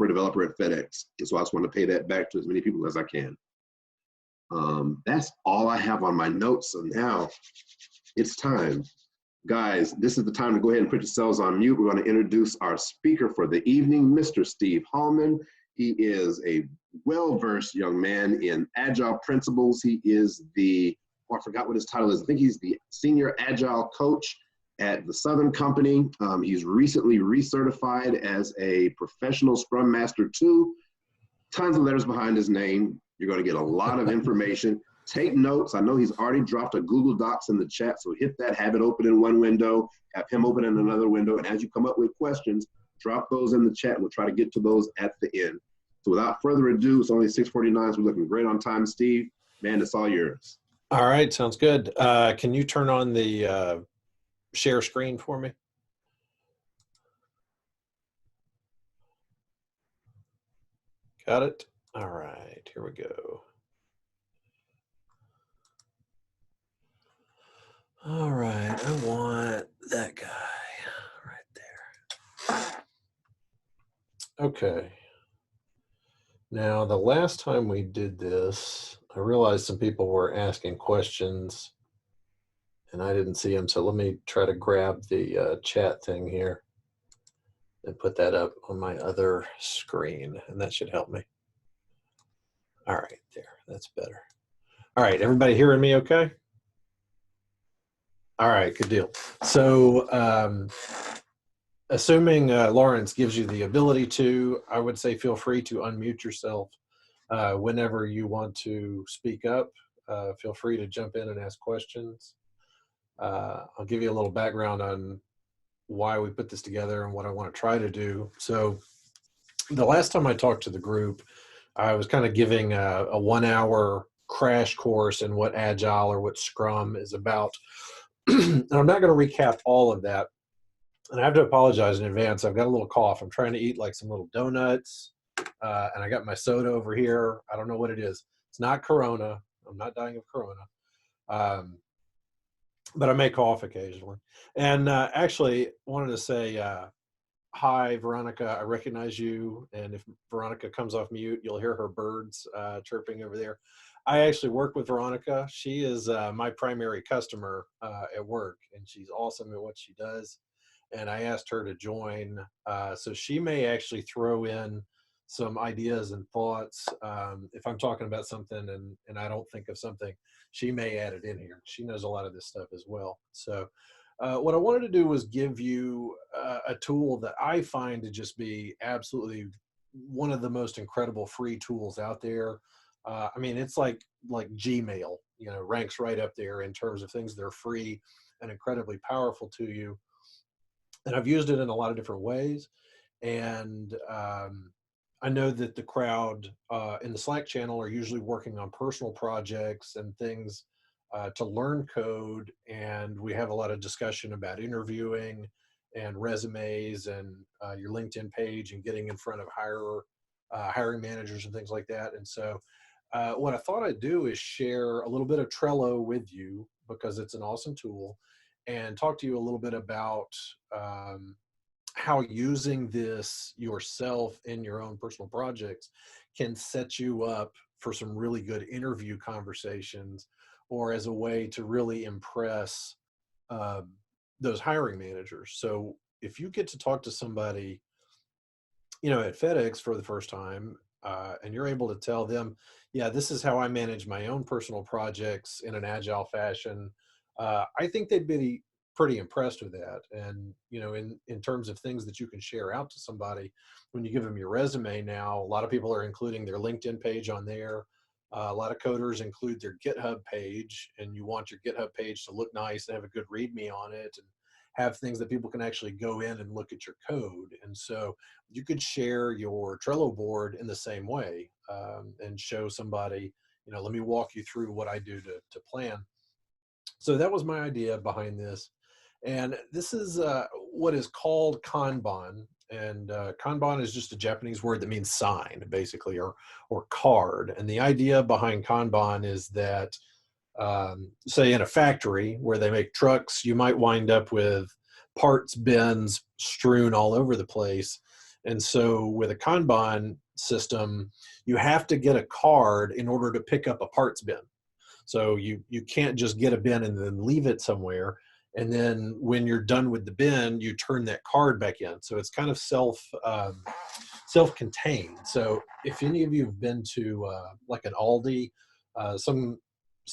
software developer at FedEx. And so I just want to pay that back to as many people as I can. That's all I have on my notes. So now it's time. Guys, this is the time to go ahead and put yourselves on mute. We're going to introduce our speaker for the evening, Mr. Steve Hallman. He is a well-versed young man in Agile principles. He is the, oh, I forgot what his title is. I think he's the Senior Agile Coach at the Southern Company. He's recently recertified as a Professional Scrum Master 2. Tons of letters behind his name. You're going to get a lot of information. Take notes. I know he's already dropped a Google Docs in the chat, so hit that, have it open in one window, have him open in another window, and as you come up with questions, drop those in the chat, and we'll try to get to those at the end. So without further ado, it's only 6:49, so we're looking great on time. Steve, man, it's all yours. All right, sounds good. Can you turn on the share screen for me? Got it? All right, here we go. All right, I want that guy right there. Okay. Now, the last time we did this, I realized some people were asking questions and I didn't see them. So let me try to grab the chat thing here and put that up on my other screen, and that should help me. All right, there, that's better. All right, everybody hearing me okay? All right, good deal. So assuming Lawrence gives you the ability to, I would say feel free to unmute yourself whenever you want to speak up. Feel free to jump in and ask questions. I'll give you a little background on why we put this together and what I want to try to do. So the last time I talked to the group, I was kind of giving a 1-hour crash course in what Agile or what Scrum is about. And I'm not going to recap all of that. And I have to apologize in advance. I've got a little cough. I'm trying to eat like some little donuts. And I got my soda over here. I don't know what it is. It's not Corona. I'm not dying of Corona. But I may cough occasionally. And actually wanted to say, hi, Veronica. I recognize you. And if Veronica comes off mute, you'll hear her birds chirping over there. I actually work with Veronica. She is my primary customer at work, and she's awesome at what she does. And I asked her to join. So she may actually throw in some ideas and thoughts. If I'm talking about something and I don't think of something, she may add it in here. She knows a lot of this stuff as well. So what I wanted to do was give you a tool that I find to just be absolutely one of the most incredible free tools out there. I mean, it's like Gmail, you know, ranks right up there in terms of things that are free and incredibly powerful to you. And I've used it in a lot of different ways. And I know that the crowd in the Slack channel are usually working on personal projects and things to learn code. And we have a lot of discussion about interviewing and resumes and your LinkedIn page and getting in front of hiring managers and things like that. And so what I thought I'd do is share a little bit of Trello with you because it's an awesome tool, and talk to you a little bit about how using this yourself in your own personal projects can set you up for some really good interview conversations, or as a way to really impress those hiring managers. So if you get to talk to somebody, you know, at FedEx for the first time, and you're able to tell them, yeah, this is how I manage my own personal projects in an Agile fashion, I think they'd be pretty impressed with that. And, you know, in terms of things that you can share out to somebody, when you give them your resume now, a lot of people are including their LinkedIn page on there. A lot of coders include their GitHub page, and you want your GitHub page to look nice and have a good README on it and have things that people can actually go in and look at your code. And so you could share your Trello board in the same way and show somebody, you know, let me walk you through what I do to plan. So that was my idea behind this. And this is what is called Kanban. And Kanban is just a Japanese word that means sign, basically, or card. And the idea behind Kanban is that, say in a factory where they make trucks, you might wind up with parts bins strewn all over the place. And so with a Kanban system, you have to get a card in order to pick up a parts bin. So you can't just get a bin and then leave it somewhere. And then when you're done with the bin, you turn that card back in. So it's kind of self-contained. So if any of you have been to like an Aldi, some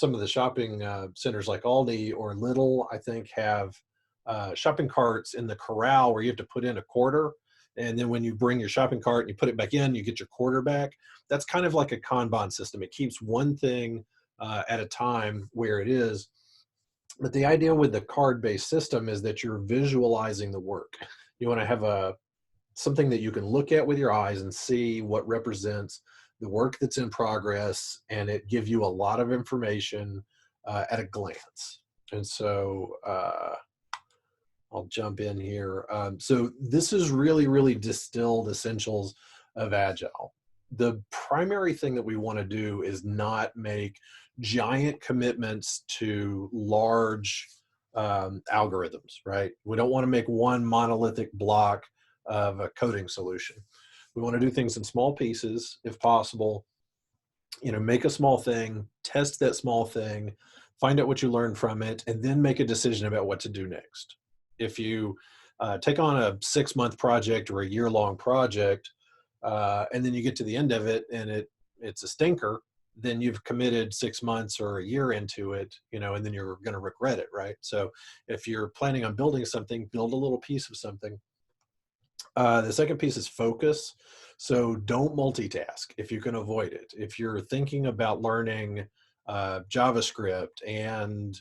of the shopping centers like Aldi or Lidl, I think, have shopping carts in the corral where you have to put in a quarter. And then when you bring your shopping cart and you put it back in, you get your quarter back. That's kind of like a Kanban system. It keeps one thing at a time where it is. But the idea with the card-based system is that you're visualizing the work. You want to have something that you can look at with your eyes and see what represents the work that's in progress, and it give you a lot of information at a glance. And so I'll jump in here. So this is really, really distilled essentials of Agile. The primary thing that we want to do is not make giant commitments to large algorithms, right? We don't want to make one monolithic block of a coding solution. We want to do things in small pieces, if possible. Make a small thing, test that small thing, find out what you learned from it, and then make a decision about what to do next. If you take on a 6-month project or a year-long project, and then you get to the end of it and it's a stinker, then you've committed 6 months or a year into it, and then you're going to regret it, right? So if you're planning on building something, build a little piece of something. The second piece is focus. So don't multitask if you can avoid it. If you're thinking about learning JavaScript and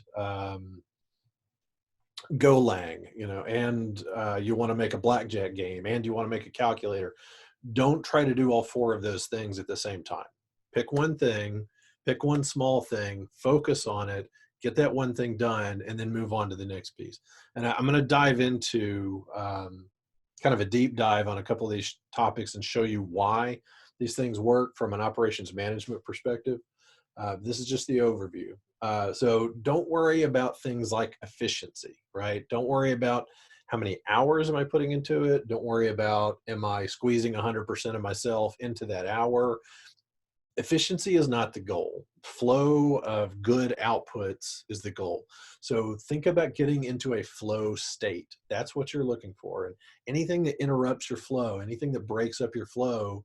Golang, and you want to make a blackjack game and you want to make a calculator, don't try to do all 4 of those things at the same time. Pick one thing, pick one small thing, focus on it, get that one thing done, and then move on to the next piece. And I'm going to dive into kind of a deep dive on a couple of these topics and show you why these things work from an operations management perspective. This is just the overview. So don't worry about things like efficiency, right? Don't worry about how many hours am I putting into it. Don't worry about, am I squeezing 100% of myself into that hour? Efficiency is not the goal. Flow of good outputs is the goal. So think about getting into a flow state. That's what you're looking for. And anything that interrupts your flow, anything that breaks up your flow,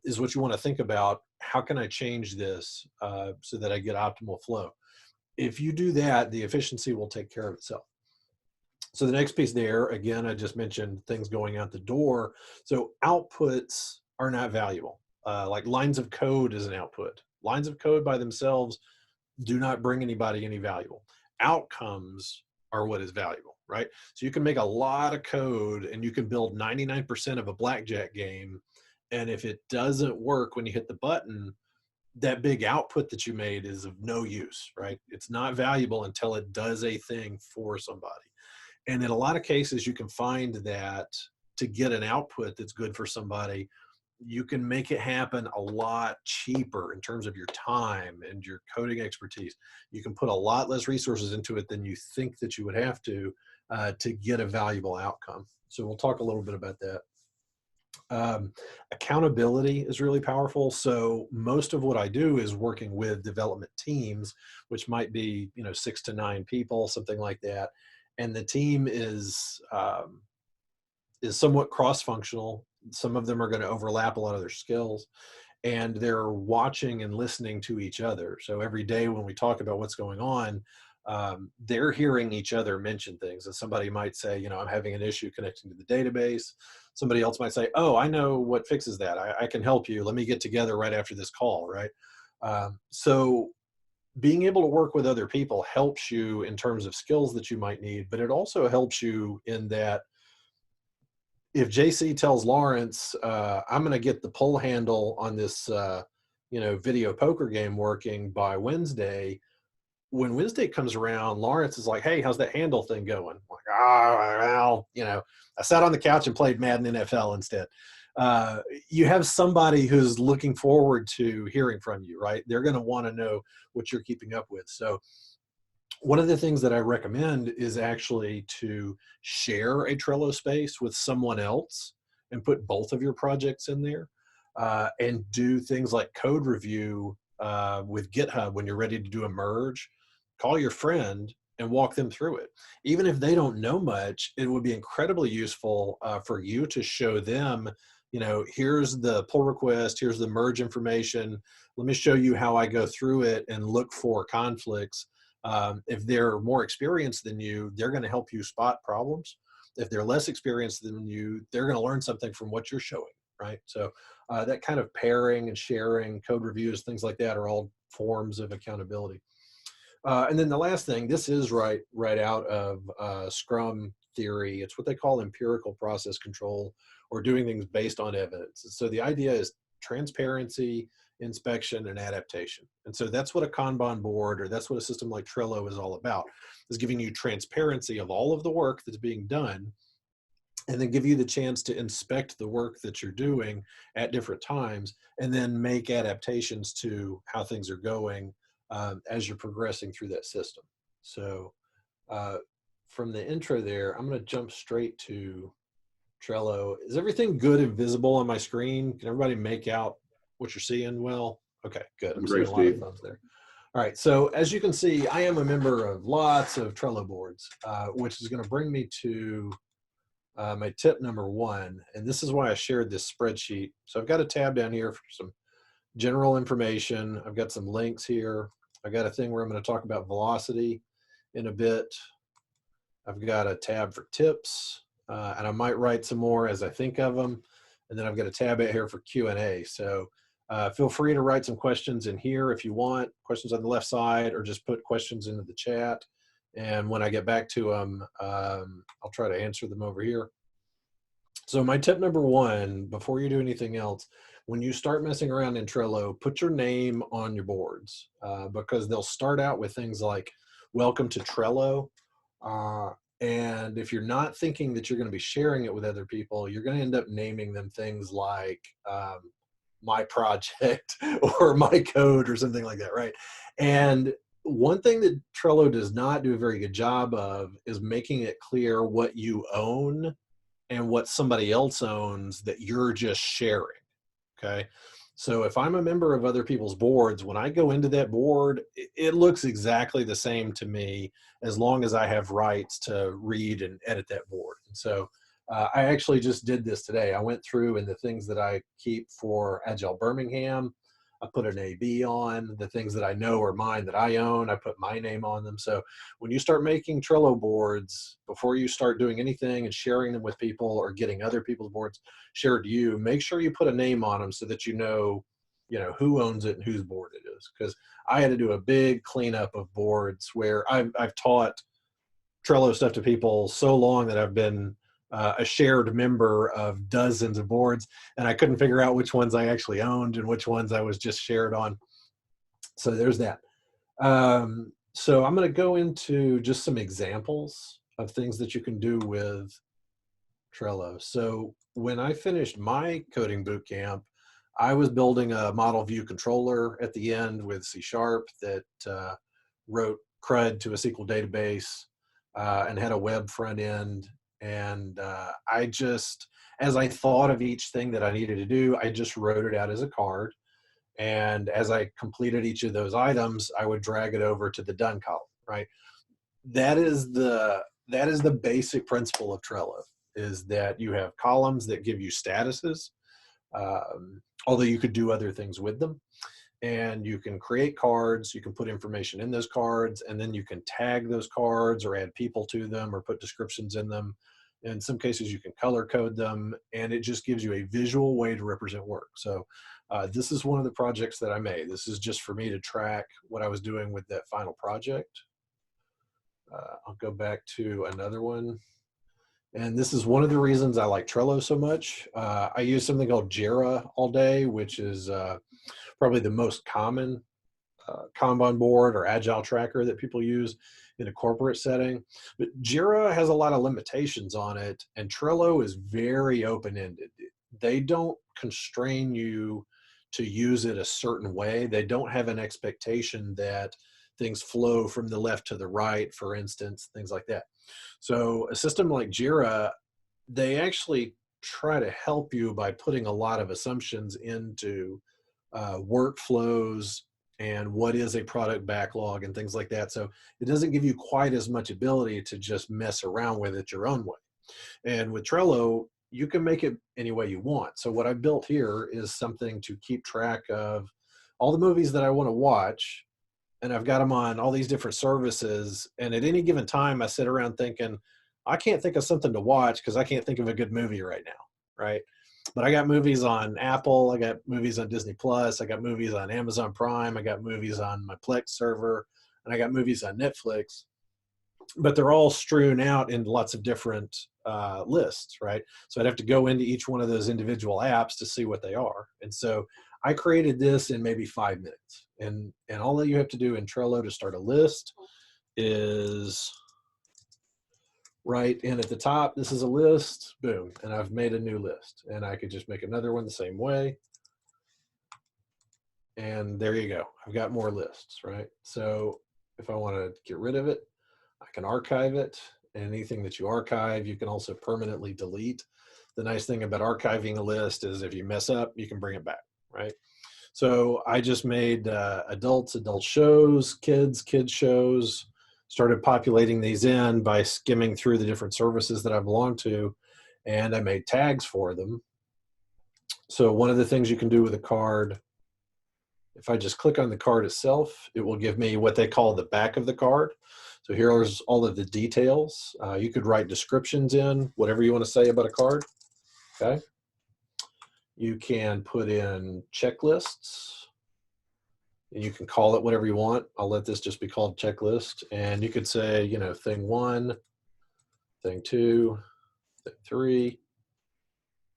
is what you want to think about. How can I change this so that I get optimal flow? If you do that, the efficiency will take care of itself. So the next piece there, again, I just mentioned things going out the door. So outputs are not valuable. Like lines of code is an output. Lines of code by themselves do not bring anybody any value. Outcomes are what is valuable, right? So you can make a lot of code and you can build 99% of a blackjack game. And if it doesn't work when you hit the button, that big output that you made is of no use, right? It's not valuable until it does a thing for somebody. And in a lot of cases, you can find that to get an output that's good for somebody, you can make it happen a lot cheaper in terms of your time and your coding expertise. You can put a lot less resources into it than you think that you would have to get a valuable outcome. So we'll talk a little bit about that. Accountability is really powerful. So most of what I do is working with development teams, which might be 6 to 9 people, something like that. And the team is somewhat cross-functional. Some of them are going to overlap a lot of their skills, and they're watching and listening to each other. So every day when we talk about what's going on, they're hearing each other mention things. And somebody might say, I'm having an issue connecting to the database. Somebody else might say, oh, I know what fixes that. I can help you. Let me get together right after this call, right? So being able to work with other people helps you in terms of skills that you might need, but it also helps you in that if JC tells Lawrence, I'm going to get the pull handle on this, video poker game working by Wednesday, when Wednesday comes around, Lawrence is like, hey, how's that handle thing going? I'm like, well, I sat on the couch and played Madden NFL instead. You have somebody who's looking forward to hearing from you, right? They're going to want to know what you're keeping up with. So one of the things that I recommend is actually to share a Trello space with someone else and put both of your projects in there, and do things like code review with GitHub when you're ready to do a merge. Call your friend and walk them through it. Even if they don't know much, it would be incredibly useful for you to show them, here's the pull request, here's the merge information. Let me show you how I go through it and look for conflicts. If they're more experienced than you, they're going to help you spot problems. If they're less experienced than you, they're going to learn something from what you're showing, right? So that kind of pairing and sharing, code reviews, things like that are all forms of accountability. And then the last thing, this is right out of Scrum theory. It's what they call empirical process control, or doing things based on evidence. So the idea is transparency, inspection, and adaptation. And so that's what a Kanban board, or that's what a system like Trello is all about, is giving you transparency of all of the work that's being done, and then give you the chance to inspect the work that you're doing at different times, and then make adaptations to how things are going as you're progressing through that system. So from the intro there, I'm going to jump straight to Trello. Is everything good and visible on my screen? Can everybody make out what you're seeing well? Okay, good. I'm seeing a lot of thumbs there. All right, so as you can see, I am a member of lots of Trello boards, which is going to bring me to my tip number 1. And this is why I shared this spreadsheet. So I've got a tab down here for some general information. I've got some links here. I've got a thing where I'm going to talk about velocity in a bit. I've got a tab for tips, and I might write some more as I think of them. And then I've got a tab out here for Q&A. So feel free to write some questions in here if you want, questions on the left side, or just put questions into the chat. And when I get back to them, I'll try to answer them over here. So my tip number 1, before you do anything else, when you start messing around in Trello, put your name on your boards, because they'll start out with things like, welcome to Trello. And if you're not thinking that you're going to be sharing it with other people, you're going to end up naming them things like my project or my code or something like that, right? And one thing that Trello does not do a very good job of is making it clear what you own and what somebody else owns that you're just sharing, okay? So if I'm a member of other people's boards, when I go into that board, it looks exactly the same to me as long as I have rights to read and edit that board. And so I actually just did this today. I went through, and the things that I keep for Agile Birmingham, I put an AB on. The things that I know are mine that I own, I put my name on them. So when you start making Trello boards, before you start doing anything and sharing them with people or getting other people's boards shared to you, make sure you put a name on them so that you know who owns it and whose board it is. Because I had to do a big cleanup of boards where I've taught Trello stuff to people so long that I've been a shared member of dozens of boards, and I couldn't figure out which ones I actually owned and which ones I was just shared on. So there's that. So I'm going to go into just some examples of things that you can do with Trello. So when I finished my coding boot camp, I was building a model view controller at the end with C# that wrote CRUD to a SQL database and had a web front end. And I just, as I thought of each thing that I needed to do, I just wrote it out as a card. And as I completed each of those items, I would drag it over to the done column, right? That is the basic principle of Trello, is that you have columns that give you statuses, although you could do other things with them. And you can create cards, you can put information in those cards, and then you can tag those cards or add people to them or put descriptions in them. In some cases, you can color code them, and it just gives you a visual way to represent work. So this is one of the projects that I made. This is just for me to track what I was doing with that final project. I'll go back to another one. And this is one of the reasons I like Trello so much. I use something called Jira all day, which is probably the most common Kanban board or Agile tracker that people use in a corporate setting. But Jira has a lot of limitations on it, and Trello is very open-ended. They don't constrain you to use it a certain way. They don't have an expectation that things flow from the left to the right, for instance, things like that. So a system like Jira, they actually try to help you by putting a lot of assumptions into workflows and what is a product backlog and things like that. So it doesn't give you quite as much ability to just mess around with it your own way. And with Trello, you can make it any way you want. So what I built here is something to keep track of all the movies that I want to watch. And I've got them on all these different services. And at any given time, I sit around thinking, I can't think of something to watch because I can't think of a good movie right now. Right. But I got movies on Apple. I got movies on Disney Plus. I got movies on Amazon Prime. I got movies on my Plex server. And I got movies on Netflix. But they're all strewn out in lots of different lists, right? So I'd have to go into each one of those individual apps to see what they are. And so I created this in maybe 5 minutes. And all that you have to do in Trello to start a list is right in at the top. This is a list, boom, and I've made a new list. And I could just make another one the same way. And there you go. I've got more lists, right? So if I want to get rid of it, I can archive it. Anything that you archive, you can also permanently delete. The nice thing about archiving a list is if you mess up, you can bring it back, right? So I just made adult shows, kids shows, started populating these in by skimming through the different services that I belong to, and I made tags for them. So one of the things you can do with a card, if I just click on the card itself, it will give me what they call the back of the card. So here's all of the details. You could write descriptions in, whatever you want to say about a card, okay? You can put in checklists, and you can call it whatever you want. I'll let this just be called checklist. And you could say, you know, thing 1, thing 2, thing 3,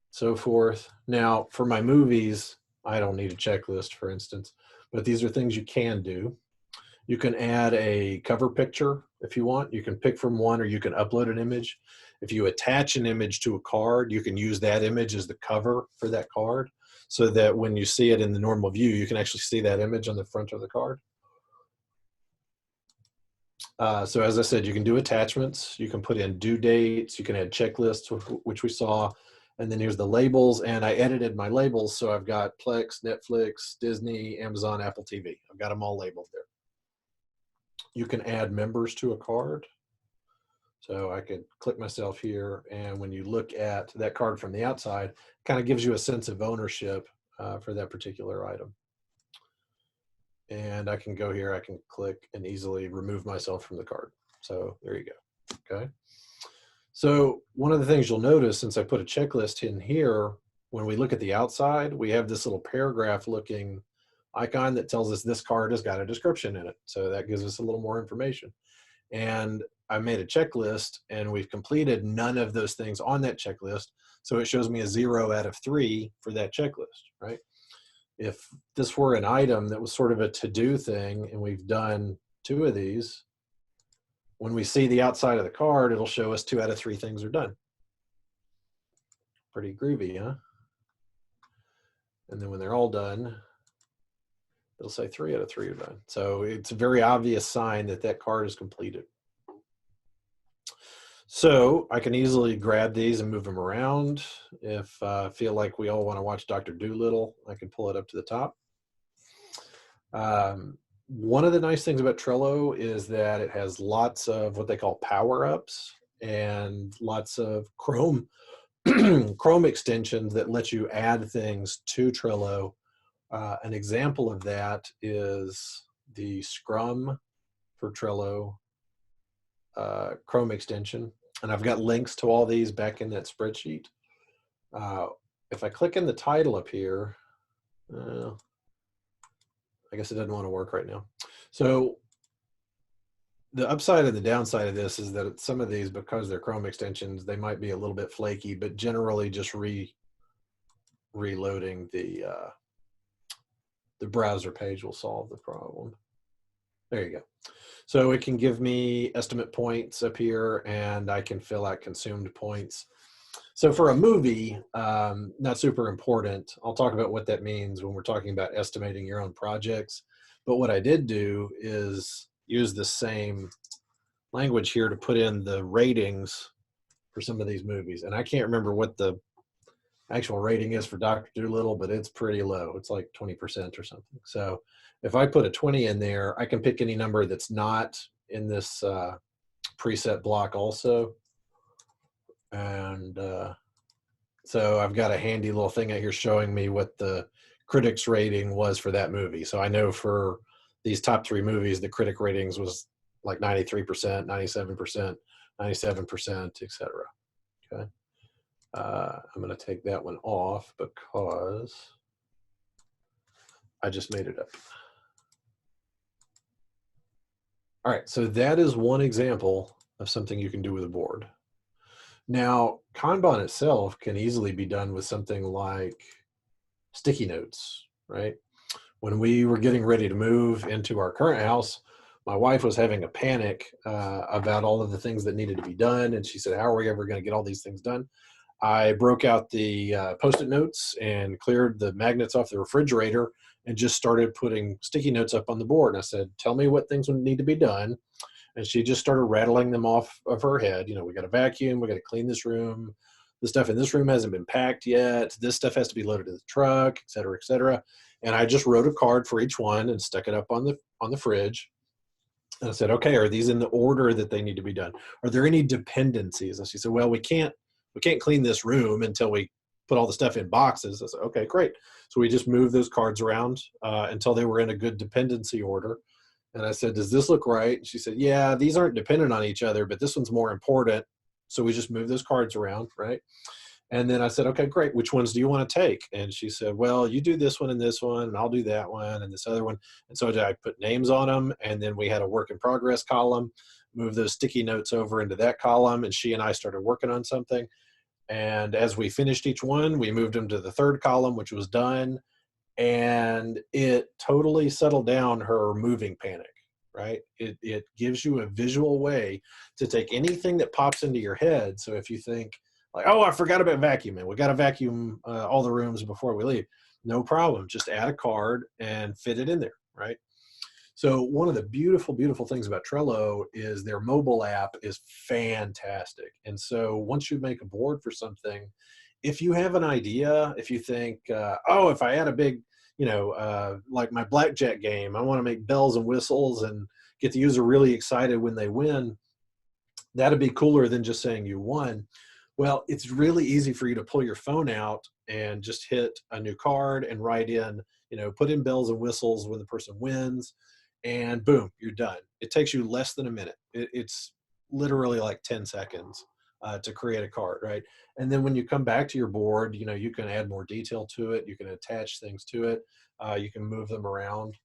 so forth. Now, for my movies, I don't need a checklist, for instance, but these are things you can do. You can add a cover picture if you want. You can pick from one, or you can upload an image. If you attach an image to a card, you can use that image as the cover for that card, so that when you see it in the normal view, you can actually see that image on the front of the card. So as I said, you can do attachments. You can put in due dates. You can add checklists, which we saw. And then here's the labels. And I edited my labels. So I've got Plex, Netflix, Disney, Amazon, Apple TV. I've got them all labeled there. You can add members to a card. So I could click myself here. And when you look at that card from the outside, it kind of gives you a sense of ownership for that particular item. And I can go here, I can click and easily remove myself from the card. So there you go, okay? So one of the things you'll notice, since I put a checklist in here, when we look at the outside, we have this little paragraph looking icon that tells us this card has got a description in it. So that gives us a little more information. And I made a checklist, and we've completed none of those things on that checklist. So it shows me a 0 out of 3 for that checklist, right? If this were an item that was sort of a to-do thing, and we've done 2 of these, when we see the outside of the card, it'll show us 2 out of 3 things are done. Pretty groovy, huh? And then when they're all done, it'll say 3 out of 3 are done. So it's a very obvious sign that that card is completed. So I can easily grab these and move them around. If I feel like we all want to watch Dr. Dolittle, I can pull it up to the top. One of the nice things about Trello is that it has lots of what they call power-ups and lots of Chrome Chrome extensions that let you add things to Trello. An example of that is the Scrum for Trello Chrome extension. And I've got links to all these back in that spreadsheet. If I click in the title up here, I guess it doesn't want to work right now. So the upside and the downside of this is that some of these, because they're Chrome extensions, they might be a little bit flaky, but generally just reloading the browser page will solve the problem. There you go. So it can give me estimate points up here, and I can fill out consumed points. So for a movie, not super important. I'll talk about what that means when we're talking about estimating your own projects. But what I did do is use the same language here to put in the ratings for some of these movies. And I can't remember what the actual rating is for Dr. Dolittle, but it's pretty low. It's like 20% or something. So if I put a 20 in there, I can pick any number that's not in this preset block also. And so I've got a handy little thing out here showing me what the critics rating was for that movie. So I know for these top 3 movies, the critic ratings was like 93%, 97%, 97%, etc. Okay. I'm going to take that one off because I just made it up. All right, so that is one example of something you can do with a board. Now, Kanban itself can easily be done with something like sticky notes, right? When we were getting ready to move into our current house, my wife was having a panic about all of the things that needed to be done. And she said, how are we ever going to get all these things done? I broke out the Post-it notes and cleared the magnets off the refrigerator and just started putting sticky notes up on the board. And I said, tell me what things would need to be done. And she just started rattling them off of her head. You know, we got to vacuum, we got to clean this room. The stuff in this room hasn't been packed yet. This stuff has to be loaded to the truck, et cetera, et cetera. And I just wrote a card for each one and stuck it up on the fridge. And I said, okay, are these in the order that they need to be done? Are there any dependencies? And she said, well, we can't clean this room until we put all the stuff in boxes. I said, okay, great. So we just moved those cards around until they were in a good dependency order. And I said, does this look right? And she said, yeah, these aren't dependent on each other, but this one's more important. So we just moved those cards around, right? And then I said, okay, great. Which ones do you want to take? And she said, well, you do this one and this one, and I'll do that one and this other one. And so I put names on them. And then we had a work in progress column, move those sticky notes over into that column. And she and I started working on something. And as we finished each one, we moved them to the third column, which was done. And it totally settled down her moving panic, right? It gives you a visual way to take anything that pops into your head. So if you think like, oh, I forgot about vacuuming, we got to vacuum all the rooms before we leave. No problem. Just add a card and fit it in there, right? So one of the beautiful, beautiful things about Trello is their mobile app is fantastic. And so once you make a board for something, if you have an idea, if you think, oh, if I had a big, like my blackjack game, I want to make bells and whistles and get the user really excited when they win, that'd be cooler than just saying you won. Well, it's really easy for you to pull your phone out and just hit a new card and write in, put in bells and whistles when the person wins, and boom, you're done. It takes you less than a minute. It's literally like 10 seconds to create a card, right? And then when you come back to your board, you can add more detail to it. You can attach things to it. You can move them around.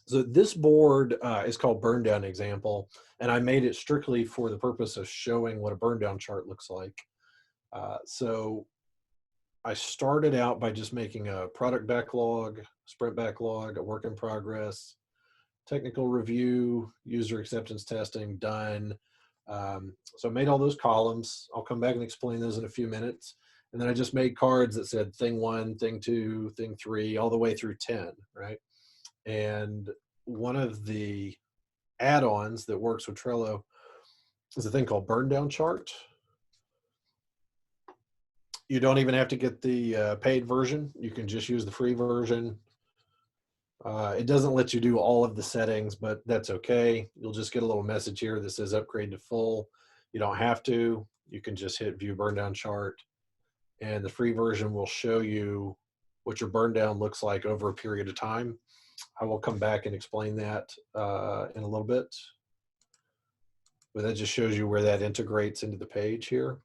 So this board is called Burn Down Example, and I made it strictly for the purpose of showing what a burn down chart looks like. So I started out by just making a product backlog, sprint backlog, a work in progress, technical review, user acceptance testing, done. So I made all those columns. I'll come back and explain those in a few minutes. And then I just made cards that said thing 1, thing 2, thing 3, all the way through 10, right? And one of the add-ons that works with Trello is a thing called Burn Down Chart. You don't even have to get the paid version. You can just use the free version. It doesn't let you do all of the settings, but that's okay. You'll just get a little message here that says upgrade to full. You don't have to. You can just hit view burn down chart. And the free version will show you what your burn down looks like over a period of time. I will come back and explain that in a little bit. But that just shows you where that integrates into the page here.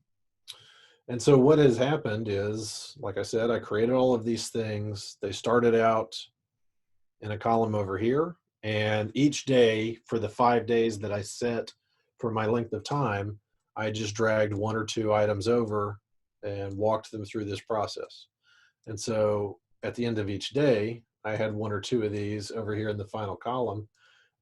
And so what has happened is, like I said, I created all of these things. They started out in a column over here. And each day for the 5 days that I set for my length of time, I just dragged 1 or 2 items over and walked them through this process. And so at the end of each day, I had 1 or 2 of these over here in the final column,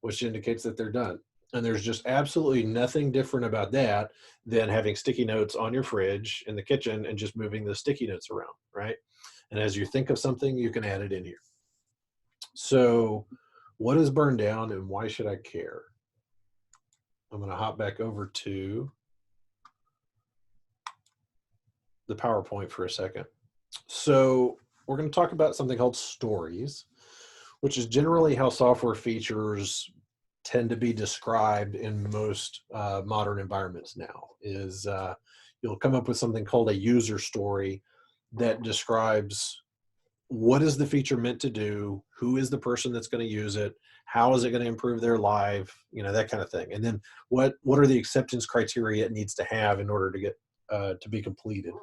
which indicates that they're done. And there's just absolutely nothing different about that than having sticky notes on your fridge in the kitchen and just moving the sticky notes around, right? And as you think of something, you can add it in here. So what is burn down and why should I care? I'm going to hop back over to the PowerPoint for a second. So we're going to talk about something called stories, which is generally how software features tend to be described in most modern environments now. Is you'll come up with something called a user story that describes what is the feature meant to do, who is the person that's going to use it, how is it going to improve their life, you know, that kind of thing. And then what are the acceptance criteria it needs to have in order to get to be completed.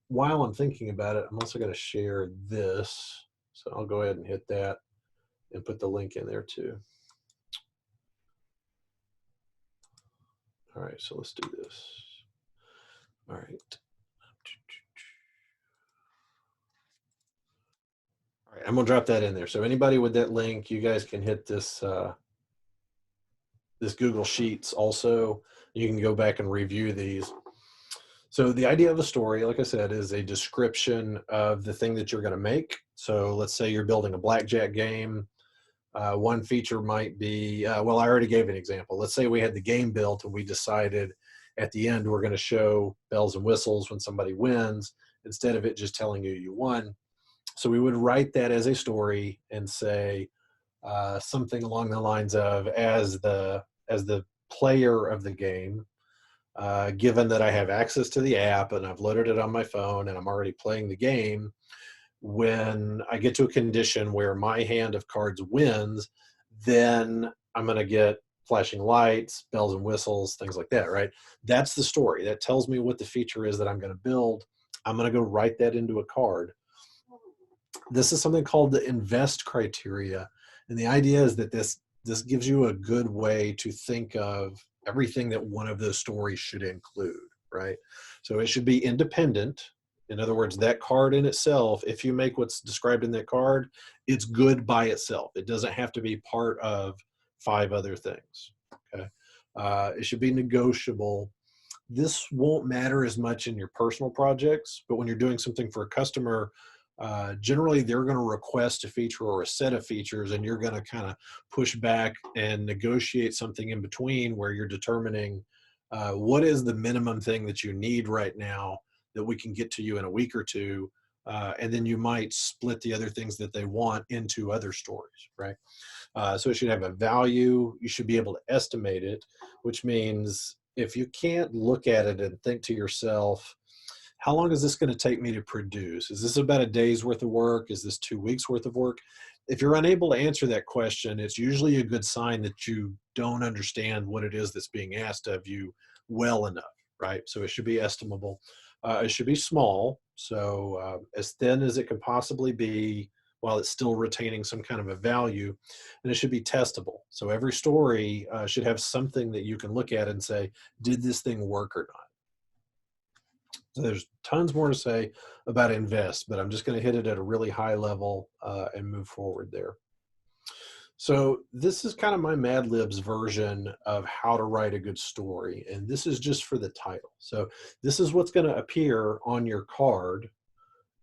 While I'm thinking about it, I'm also going to share this. So I'll go ahead and hit that and put the link in there too. All right, so let's do this. All right. All right, I'm gonna drop that in there. So anybody with that link, you guys can hit this this Google Sheets also. You can go back and review these. So the idea of a story, like I said, is a description of the thing that you're gonna make. So let's say you're building a blackjack game. One feature might be, well, I already gave an example. Let's say we had the game built and we decided at the end we're going to show bells and whistles when somebody wins instead of it just telling you won. So we would write that as a story and say something along the lines of, as the player of the game, given that I have access to the app and I've loaded it on my phone and I'm already playing the game, when I get to a condition where my hand of cards wins, then I'm going to get flashing lights, bells and whistles, things like that, right? That's the story. That tells me what the feature is that I'm going to build. I'm going to go write that into a card. This is something called the invest criteria. And the idea is that this gives you a good way to think of everything that one of those stories should include, right? So it should be independent. In other words, that card in itself, if you make what's described in that card, it's good by itself. It doesn't have to be part of 5 other things, okay? It should be negotiable. This won't matter as much in your personal projects, but when you're doing something for a customer, generally they're going to request a feature or a set of features, and you're going to kind of push back and negotiate something in between where you're determining what is the minimum thing that you need right now that we can get to you in a week or two, and then you might split the other things that they want into other stories, right? So it should have a value. You should be able to estimate it, which means if you can't look at it and think to yourself, how long is this going to take me to produce? Is this about a day's worth of work? Is this 2 weeks worth of work? If you're unable to answer that question, it's usually a good sign that you don't understand what it is that's being asked of you well enough, right? So it should be estimable. It should be small, so as thin as it could possibly be while it's still retaining some kind of a value, and it should be testable. So every story should have something that you can look at and say, did this thing work or not? So there's tons more to say about invest, but I'm just going to hit it at a really high level and move forward there. So this is kind of my Mad Libs version of how to write a good story. And this is just for the title. So this is what's going to appear on your card.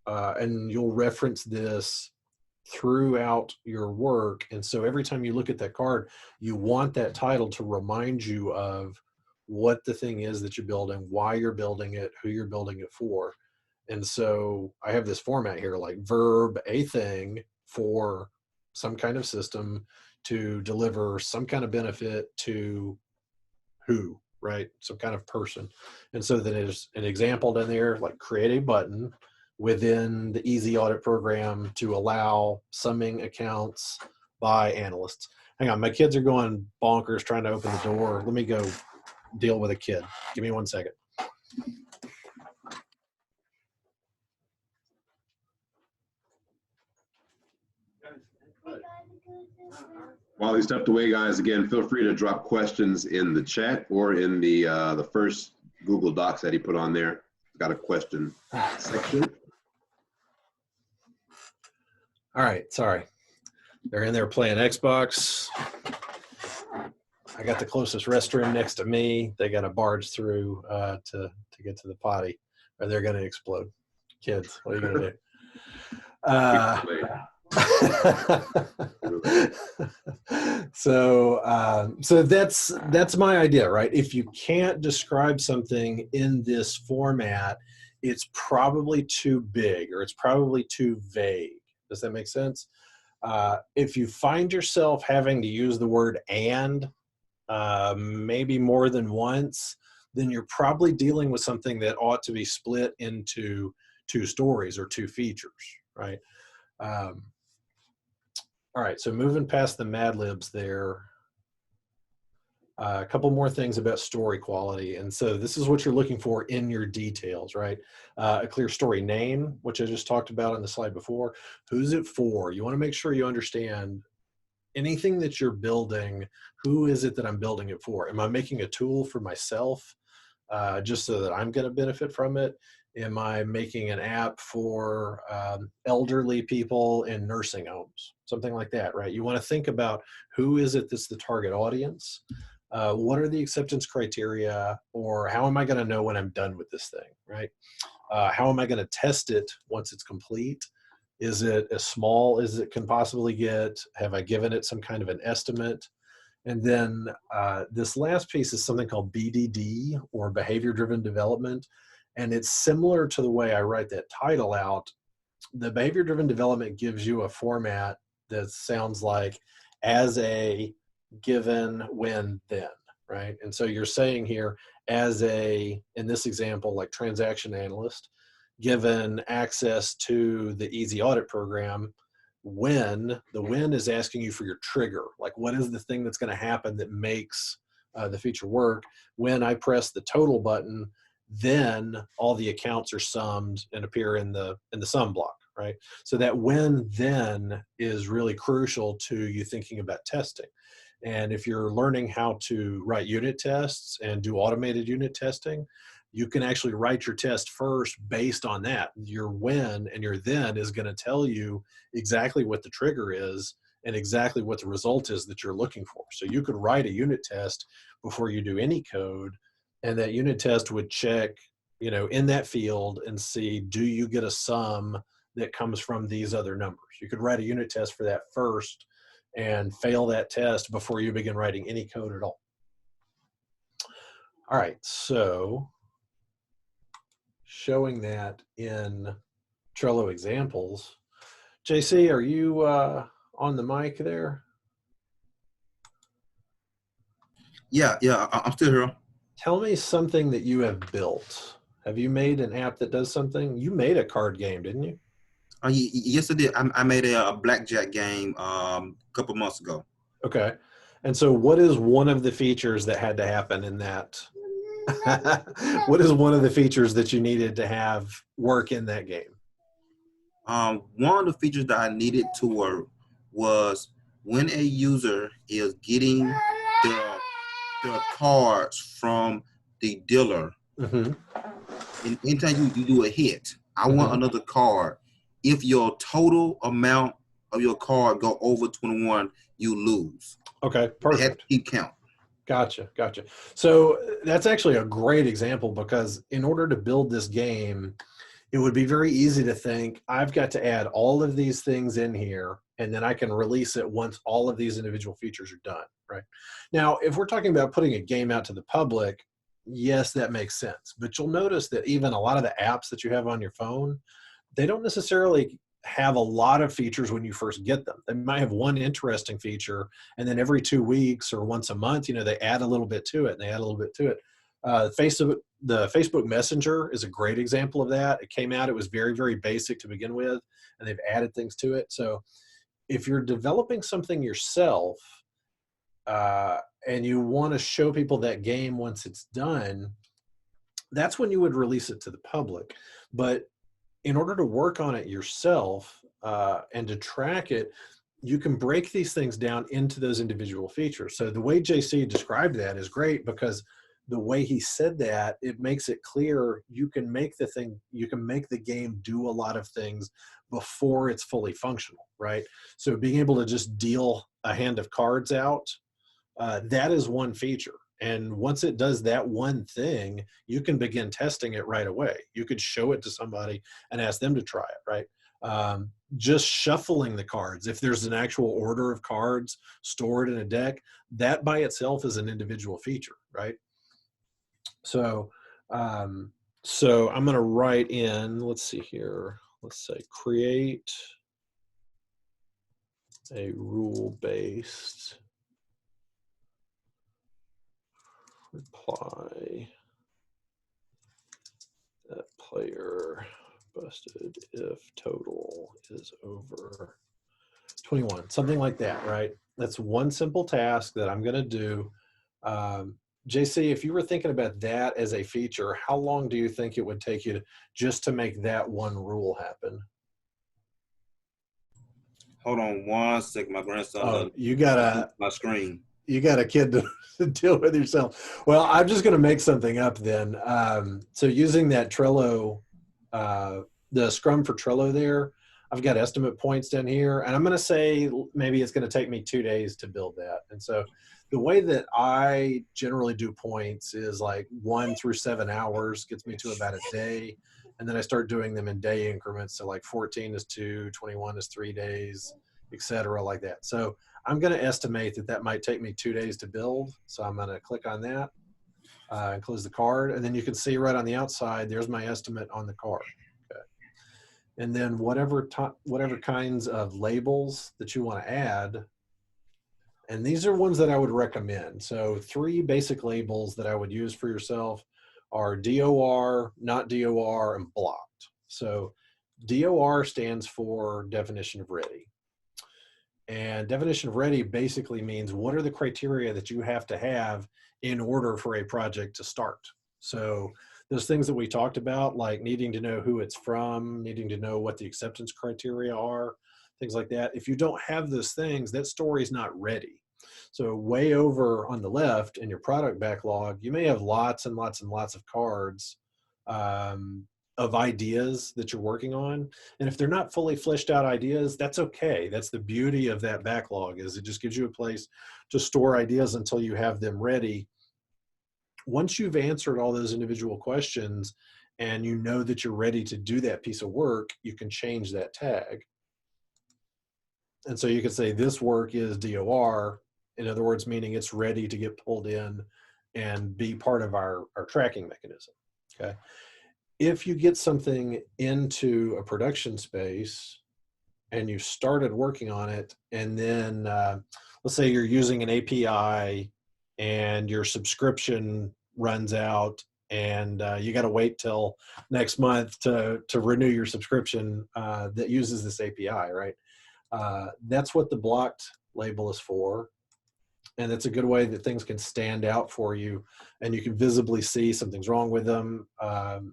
And you'll reference this throughout your work. And so every time you look at that card, you want that title to remind you of what the thing is that you're building, why you're building it, who you're building it for. And so I have this format here, like verb, a thing for some kind of system to deliver some kind of benefit to who, right? Some kind of person. And so then there's an example in there, like create a button within the Easy Audit program to allow summing accounts by analysts. Hang on, my kids are going bonkers trying to open the door. Let me go deal with a kid. Give me 1 second. While he stepped away, guys, again, feel free to drop questions in the chat or in the first Google Docs that he put on there. Got a question section. All right, sorry. They're in there playing Xbox. I got the closest restroom next to me. They got to barge through to get to the potty, or they're going to explode. Kids, what are you going to do? So that's my idea, right? If you can't describe something in this format, it's probably too big or it's probably too vague. Does that make sense? If you find yourself having to use the word and maybe more than once, then you're probably dealing with something that ought to be split into two stories or two features, right? All right, so moving past the Mad Libs there, a couple more things about story quality. And so this is what you're looking for in your details, right? A clear story name, which I just talked about on the slide before. Who's it for? You want to make sure you understand anything that you're building. Who is it that I'm building it for? Am I making a tool for myself just so that I'm going to benefit from it? Am I making an app for elderly people in nursing homes? Something like that, right? You want to think about who is it that's the target audience? What are the acceptance criteria? Or how am I going to know when I'm done with this thing, right? How am I going to test it once it's complete? Is it as small as it can possibly get? Have I given it some kind of an estimate? And then this last piece is something called BDD, or behavior-driven development. And it's similar to the way I write that title out. The behavior-driven development gives you a format that sounds like as a, given, when, then, right? And so you're saying here, as a, in this example, like transaction analyst, given access to the easy audit program, when, the when is asking you for your trigger, like what is the thing that's going to happen that makes the feature work. When I press the total button, then all the accounts are summed and appear in the sum block, right? So that when then is really crucial to you thinking about testing. And if you're learning how to write unit tests and do automated unit testing, you can actually write your test first based on that. Your when and your then is going to tell you exactly what the trigger is and exactly what the result is that you're looking for. So you could write a unit test before you do any code, and that unit test would check, in that field and see, do you get a sum that comes from these other numbers? You could write a unit test for that first and fail that test before you begin writing any code at all. All right, so showing that in Trello examples. JC, are you on the mic there? Yeah, I'm still here. Tell me something that you have built. Have you made an app that does something? You made a card game, didn't you? Yes, I did. I made a blackjack game a couple months ago. Okay. And so what is one of the features that had to happen in that? What is one of the features that you needed to have work in that game? One of the features that I needed to work was when a user is getting their cards from the dealer. Mm-hmm. And anytime you do a hit, I want Mm-hmm. another card. If your total amount of your card go over 21, you lose. Okay, It has to perfect. keep count. Gotcha. So that's actually a great example, because in order to build this game, it would be very easy to think, I've got to add all of these things in here, and then I can release it once all of these individual features are done, right? Now, if we're talking about putting a game out to the public, yes, that makes sense. But you'll notice that even a lot of the apps that you have on your phone, they don't necessarily have a lot of features when you first get them. They might have one interesting feature, and then every 2 weeks or once a month, they add a little bit to it, and they add a little bit to it. The Facebook Messenger is a great example of that. It came out, it was very, very basic to begin with, and they've added things to it. So if you're developing something yourself and you want to show people that game once it's done, that's when you would release it to the public. But in order to work on it yourself and to track it, you can break these things down into those individual features. So the way JC described that is great, because the way he said that, it makes it clear you can make the game do a lot of things before it's fully functional, right? So being able to just deal a hand of cards out, that is one feature. And once it does that one thing, you can begin testing it right away. You could show it to somebody and ask them to try it, right? Just shuffling the cards, if there's an actual order of cards stored in a deck, that by itself is an individual feature, right? So So I'm going to write in, let's see here. Let's say create a rule-based reply that player busted if total is over 21, something like that, right? That's one simple task that I'm going to do. JC, if you were thinking about that as a feature, how long do you think it would take you just to make that one rule happen? Hold on one second. My grandson You got my screen. a kid to deal with yourself. Well, I'm just going to make something up then. So using that Trello, the Scrum for Trello there, I've got estimate points down here, and I'm going to say maybe it's going to take me 2 days to build that. And so the way that I generally do points is like 1 through 7 hours gets me to about a day. And then I start doing them in day increments. So like 14 is 2, 21 is 3 days, et cetera, like that. So I'm going to estimate that that might take me 2 days to build. So I'm going to click on that and close the card. And then you can see right on the outside, there's my estimate on the card. Okay. And then whatever kinds of labels that you want to add, and these are ones that I would recommend. So 3 basic labels that I would use for yourself are DOR, not DOR, and blocked. So DOR stands for definition of ready. And definition of ready basically means what are the criteria that you have to have in order for a project to start. So those things that we talked about, like needing to know who it's from, needing to know what the acceptance criteria are, things like that. If you don't have those things, that story is not ready. So way over on the left in your product backlog, you may have lots and lots and lots of cards of ideas that you're working on. And if they're not fully fleshed out ideas, that's okay. That's the beauty of that backlog, is it just gives you a place to store ideas until you have them ready. Once you've answered all those individual questions and you know that you're ready to do that piece of work, you can change that tag. And so you could say this work is DOR, in other words, meaning it's ready to get pulled in and be part of our tracking mechanism. Okay. If you get something into a production space and you started working on it, and then let's say you're using an API and your subscription runs out and you got to wait till next month to renew your subscription that uses this API, right? That's what the blocked label is for. And it's a good way that things can stand out for you and you can visibly see something's wrong with them.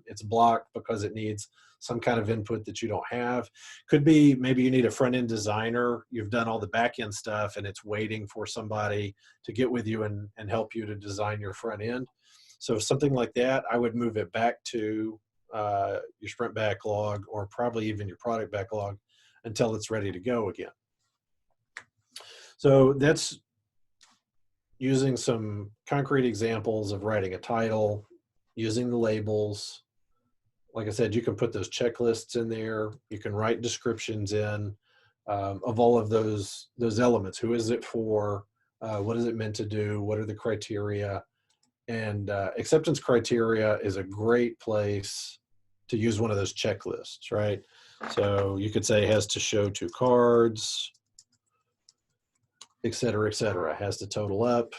It's blocked because it needs some kind of input that you don't have. Could be maybe you need a front-end designer. You've done all the back-end stuff and it's waiting for somebody to get with you and help you to design your front end. So something like that, I would move it back to your sprint backlog or probably even your product backlog until it's ready to go again. So that's using some concrete examples of writing a title, using the labels. Like I said, you can put those checklists in there. You can write descriptions in of all of those elements. Who is it for? What is it meant to do? What are the criteria? And acceptance criteria is a great place to use one of those checklists, right? So you could say it has to show 2 cards, et cetera, has to total up.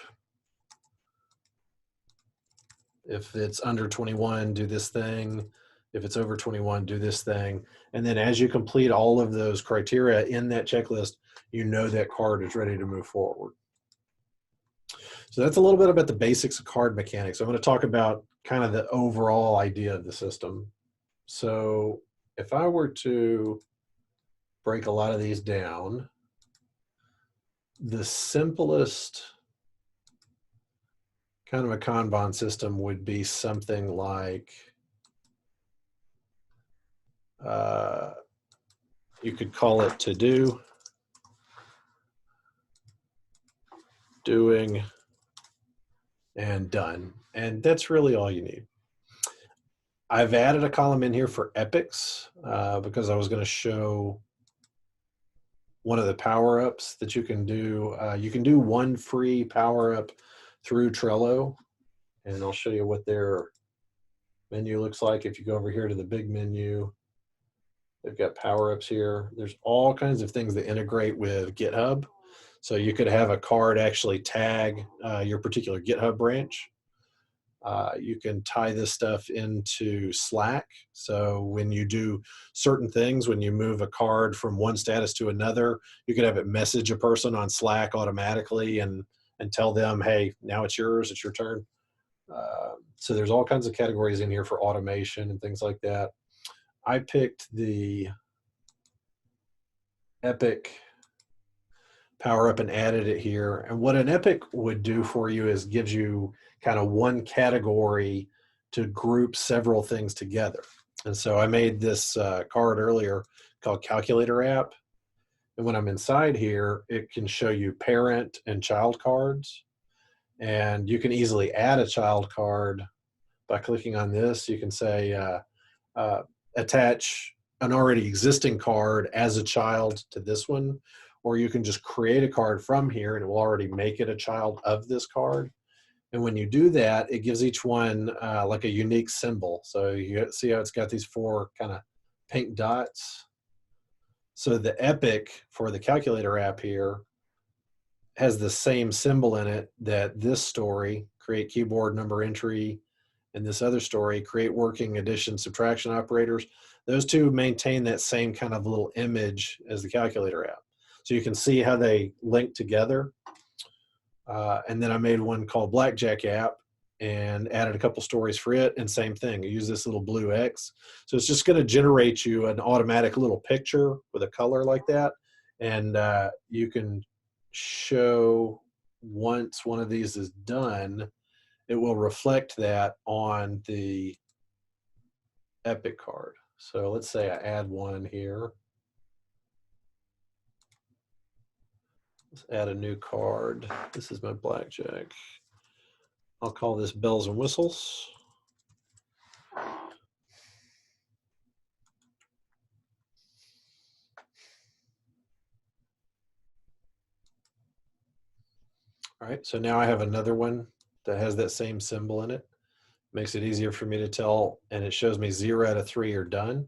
If it's under 21, do this thing. If it's over 21, do this thing. And then as you complete all of those criteria in that checklist, you know that card is ready to move forward. So that's a little bit about the basics of card mechanics. I'm going to talk about kind of the overall idea of the system. So if I were to break a lot of these down, the simplest kind of a Kanban system would be something like, you could call it to do, doing, and done. And that's really all you need. I've added a column in here for epics because I was going to show one of the power-ups that you can do. You can do one free power-up through Trello, and I'll show you what they're menu looks like. If you go over here to the big menu, they've got power-ups here. There's all kinds of things that integrate with GitHub. So you could have a card actually tag your particular GitHub branch. You can tie this stuff into Slack. So when you do certain things, when you move a card from one status to another, you could have it message a person on Slack automatically and tell them, hey, now it's yours, it's your turn. So there's all kinds of categories in here for automation and things like that. I picked the Epic power up and added it here. And what an Epic would do for you is gives you kind of one category to group several things together. And so I made this card earlier called Calculator App. And when I'm inside here, it can show you parent and child cards. And you can easily add a child card by clicking on this. You can say attach an already existing card as a child to this one, or you can just create a card from here and it will already make it a child of this card. And when you do that, it gives each one like a unique symbol. So you see how it's got these 4 kind of pink dots. So the Epic for the Calculator app here has the same symbol in it that this story, create keyboard number entry, and this other story, create working addition subtraction operators. Those two maintain that same kind of little image as the Calculator app. So you can see how they link together. And then I made one called Blackjack app and added a couple stories for it, and same thing. I use this little blue X. So it's just gonna generate you an automatic little picture with a color like that. And you can show once one of these is done, it will reflect that on the Epic card. So let's say I add one here. Let's add a new card. This is my Blackjack. I'll call this Bells and Whistles. All right, so now I have another one that has that same symbol in it. Makes it easier for me to tell, and it shows me 0 out of 3 are done.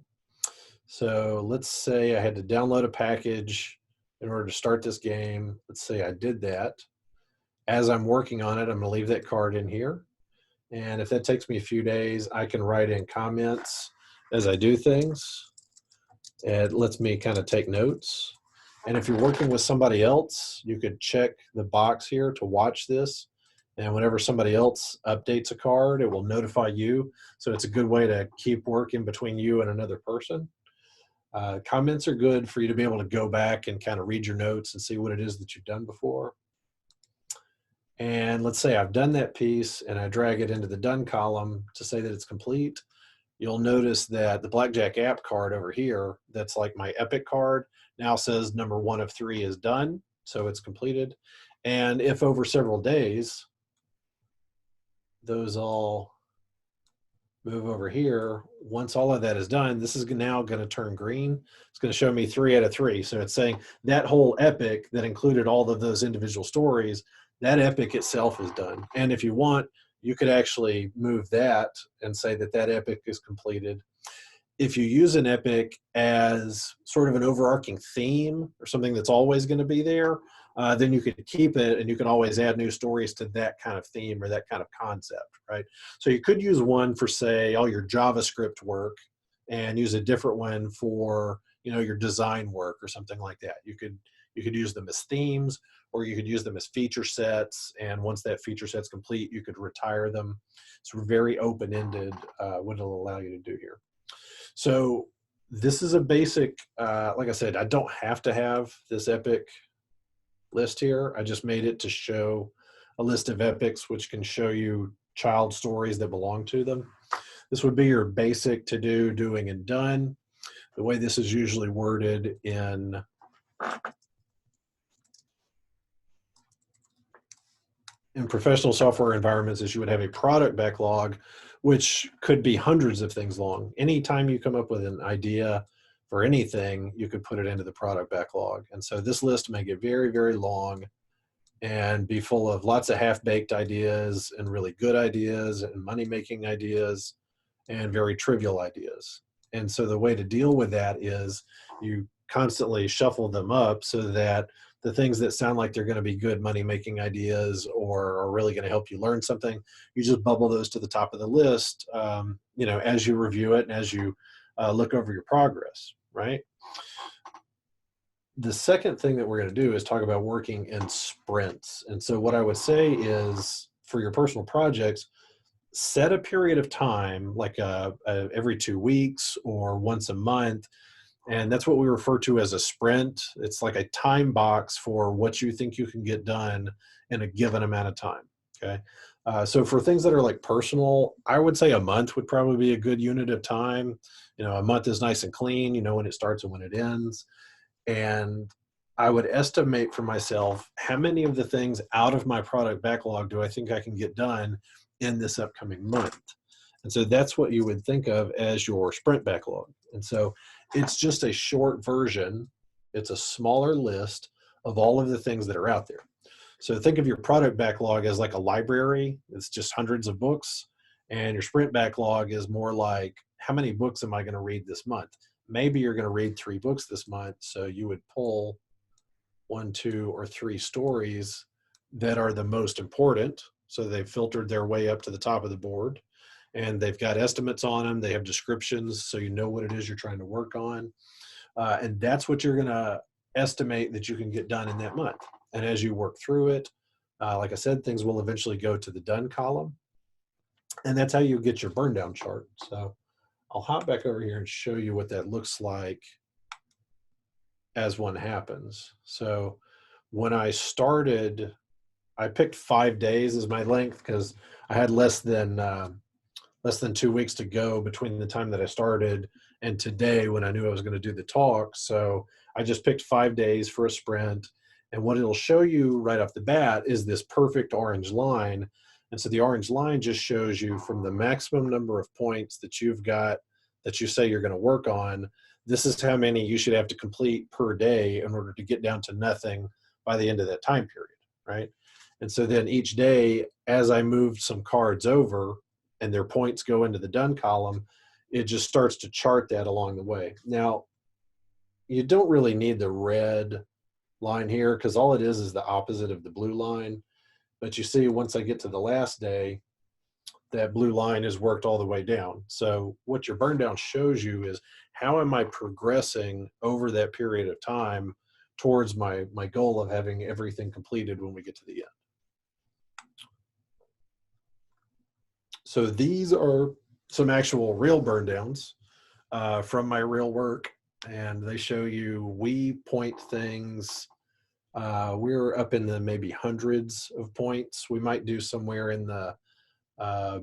So let's say I had to download a package in order to start this game. Let's say I did that. As I'm working on it, I'm gonna leave that card in here. And if that takes me a few days, I can write in comments as I do things. It lets me kind of take notes. And if you're working with somebody else, you could check the box here to watch this. And whenever somebody else updates a card, it will notify you. So it's a good way to keep working between you and another person. Comments are good for you to be able to go back and kind of read your notes and see what it is that you've done before. And let's say I've done that piece and I drag it into the done column to say that it's complete. You'll notice that the Blackjack app card over here, that's like my Epic card, now says number 1 of 3 is done. So it's completed. And if over several days, those all move over here, once all of that is done, this is now going to turn green. It's going to show me 3 out of 3. So it's saying that whole Epic that included all of those individual stories, that Epic itself is done. And if you want, you could actually move that and say that that Epic is completed. If you use an Epic as sort of an overarching theme or something that's always going to be there, then you could keep it and you can always add new stories to that kind of theme or that kind of concept, right? So you could use one for, say, all your JavaScript work and use a different one for, you know, your design work or something like that. You could use them as themes, or you could use them as feature sets. And once that feature set's complete, you could retire them. It's very open-ended what it'll allow you to do here. So this is a basic, like I said, I don't have to have this Epic list here. I just made it to show a list of epics, which can show you child stories that belong to them. This would be your basic to do, doing, and done. The way this is usually worded in professional software environments is you would have a product backlog, which could be hundreds of things long. Anytime you come up with an idea for anything, you could put it into the product backlog. And so this list may get very, very long and be full of lots of half-baked ideas and really good ideas and money-making ideas. and very trivial ideas. And so the way to deal with that is you constantly shuffle them up so that the things that sound like they're going to be good money-making ideas or are really going to help you learn something, you just bubble those to the top of the list, as you review it and as you look over your progress, right? The second thing that we're going to do is talk about working in sprints. And so what I would say is for your personal projects, set a period of time, like every 2 weeks or once a month. And that's what we refer to as a sprint. It's like a time box for what you think you can get done in a given amount of time. Okay. So for things that are like personal, I would say a month would probably be a good unit of time. A month is nice and clean, when it starts and when it ends. And I would estimate for myself, how many of the things out of my product backlog do I think I can get done in this upcoming month? And so that's what you would think of as your sprint backlog. And so it's just a short version. It's a smaller list of all of the things that are out there. So think of your product backlog as like a library. It's just hundreds of books. And your sprint backlog is more like, how many books am I going to read this month? Maybe you're going to read 3 books this month. So you would pull 1, 2, or 3 stories that are the most important. So they've filtered their way up to the top of the board, and they've got estimates on them. They have descriptions, so you know what it is you're trying to work on. And that's what you're going to estimate that you can get done in that month. And as you work through it, like I said, things will eventually go to the done column. And that's how you get your burn down chart. So I'll hop back over here and show you what that looks like as one happens. So when I started, I picked 5 days as my length because I had less than 2 weeks to go between the time that I started and today when I knew I was going to do the talk. So I just picked 5 days for a sprint. And what it'll show you right off the bat is this perfect orange line. And so the orange line just shows you from the maximum number of points that you've got that you say you're going to work on, this is how many you should have to complete per day in order to get down to nothing by the end of that time period, right? And so then each day, as I moved some cards over and their points go into the done column, it just starts to chart that along the way. Now, you don't really need the red line here because all it is the opposite of the blue line. But you see, once I get to the last day, that blue line is worked all the way down. So what your burn down shows you is how am I progressing over that period of time towards my goal of having everything completed when we get to the end. So these are some actual real burn downs from my real work, and they show you we point things. We're up in the maybe hundreds of points. We might do somewhere in the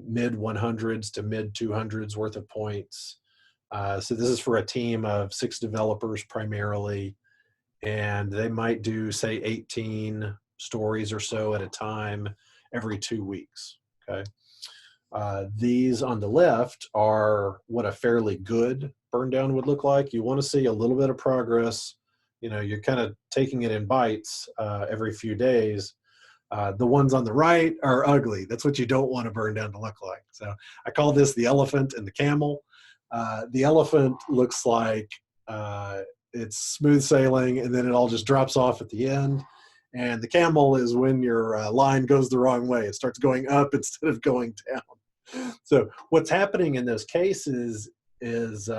mid 100s to mid 200s worth of points. So this is for a team of 6 developers primarily, and they might do say 18 stories or so at a time every 2 weeks. Okay. These on the left are what a fairly good burn down would look like. You want to see a little bit of progress. You're kind of taking it in bites every few days. The ones on the right are ugly. That's what you don't want a burn down to look like. So I call this the elephant and the camel. The elephant looks like it's smooth sailing and then it all just drops off at the end. And the camel is when your line goes the wrong way. It starts going up instead of going down. So what's happening in those cases is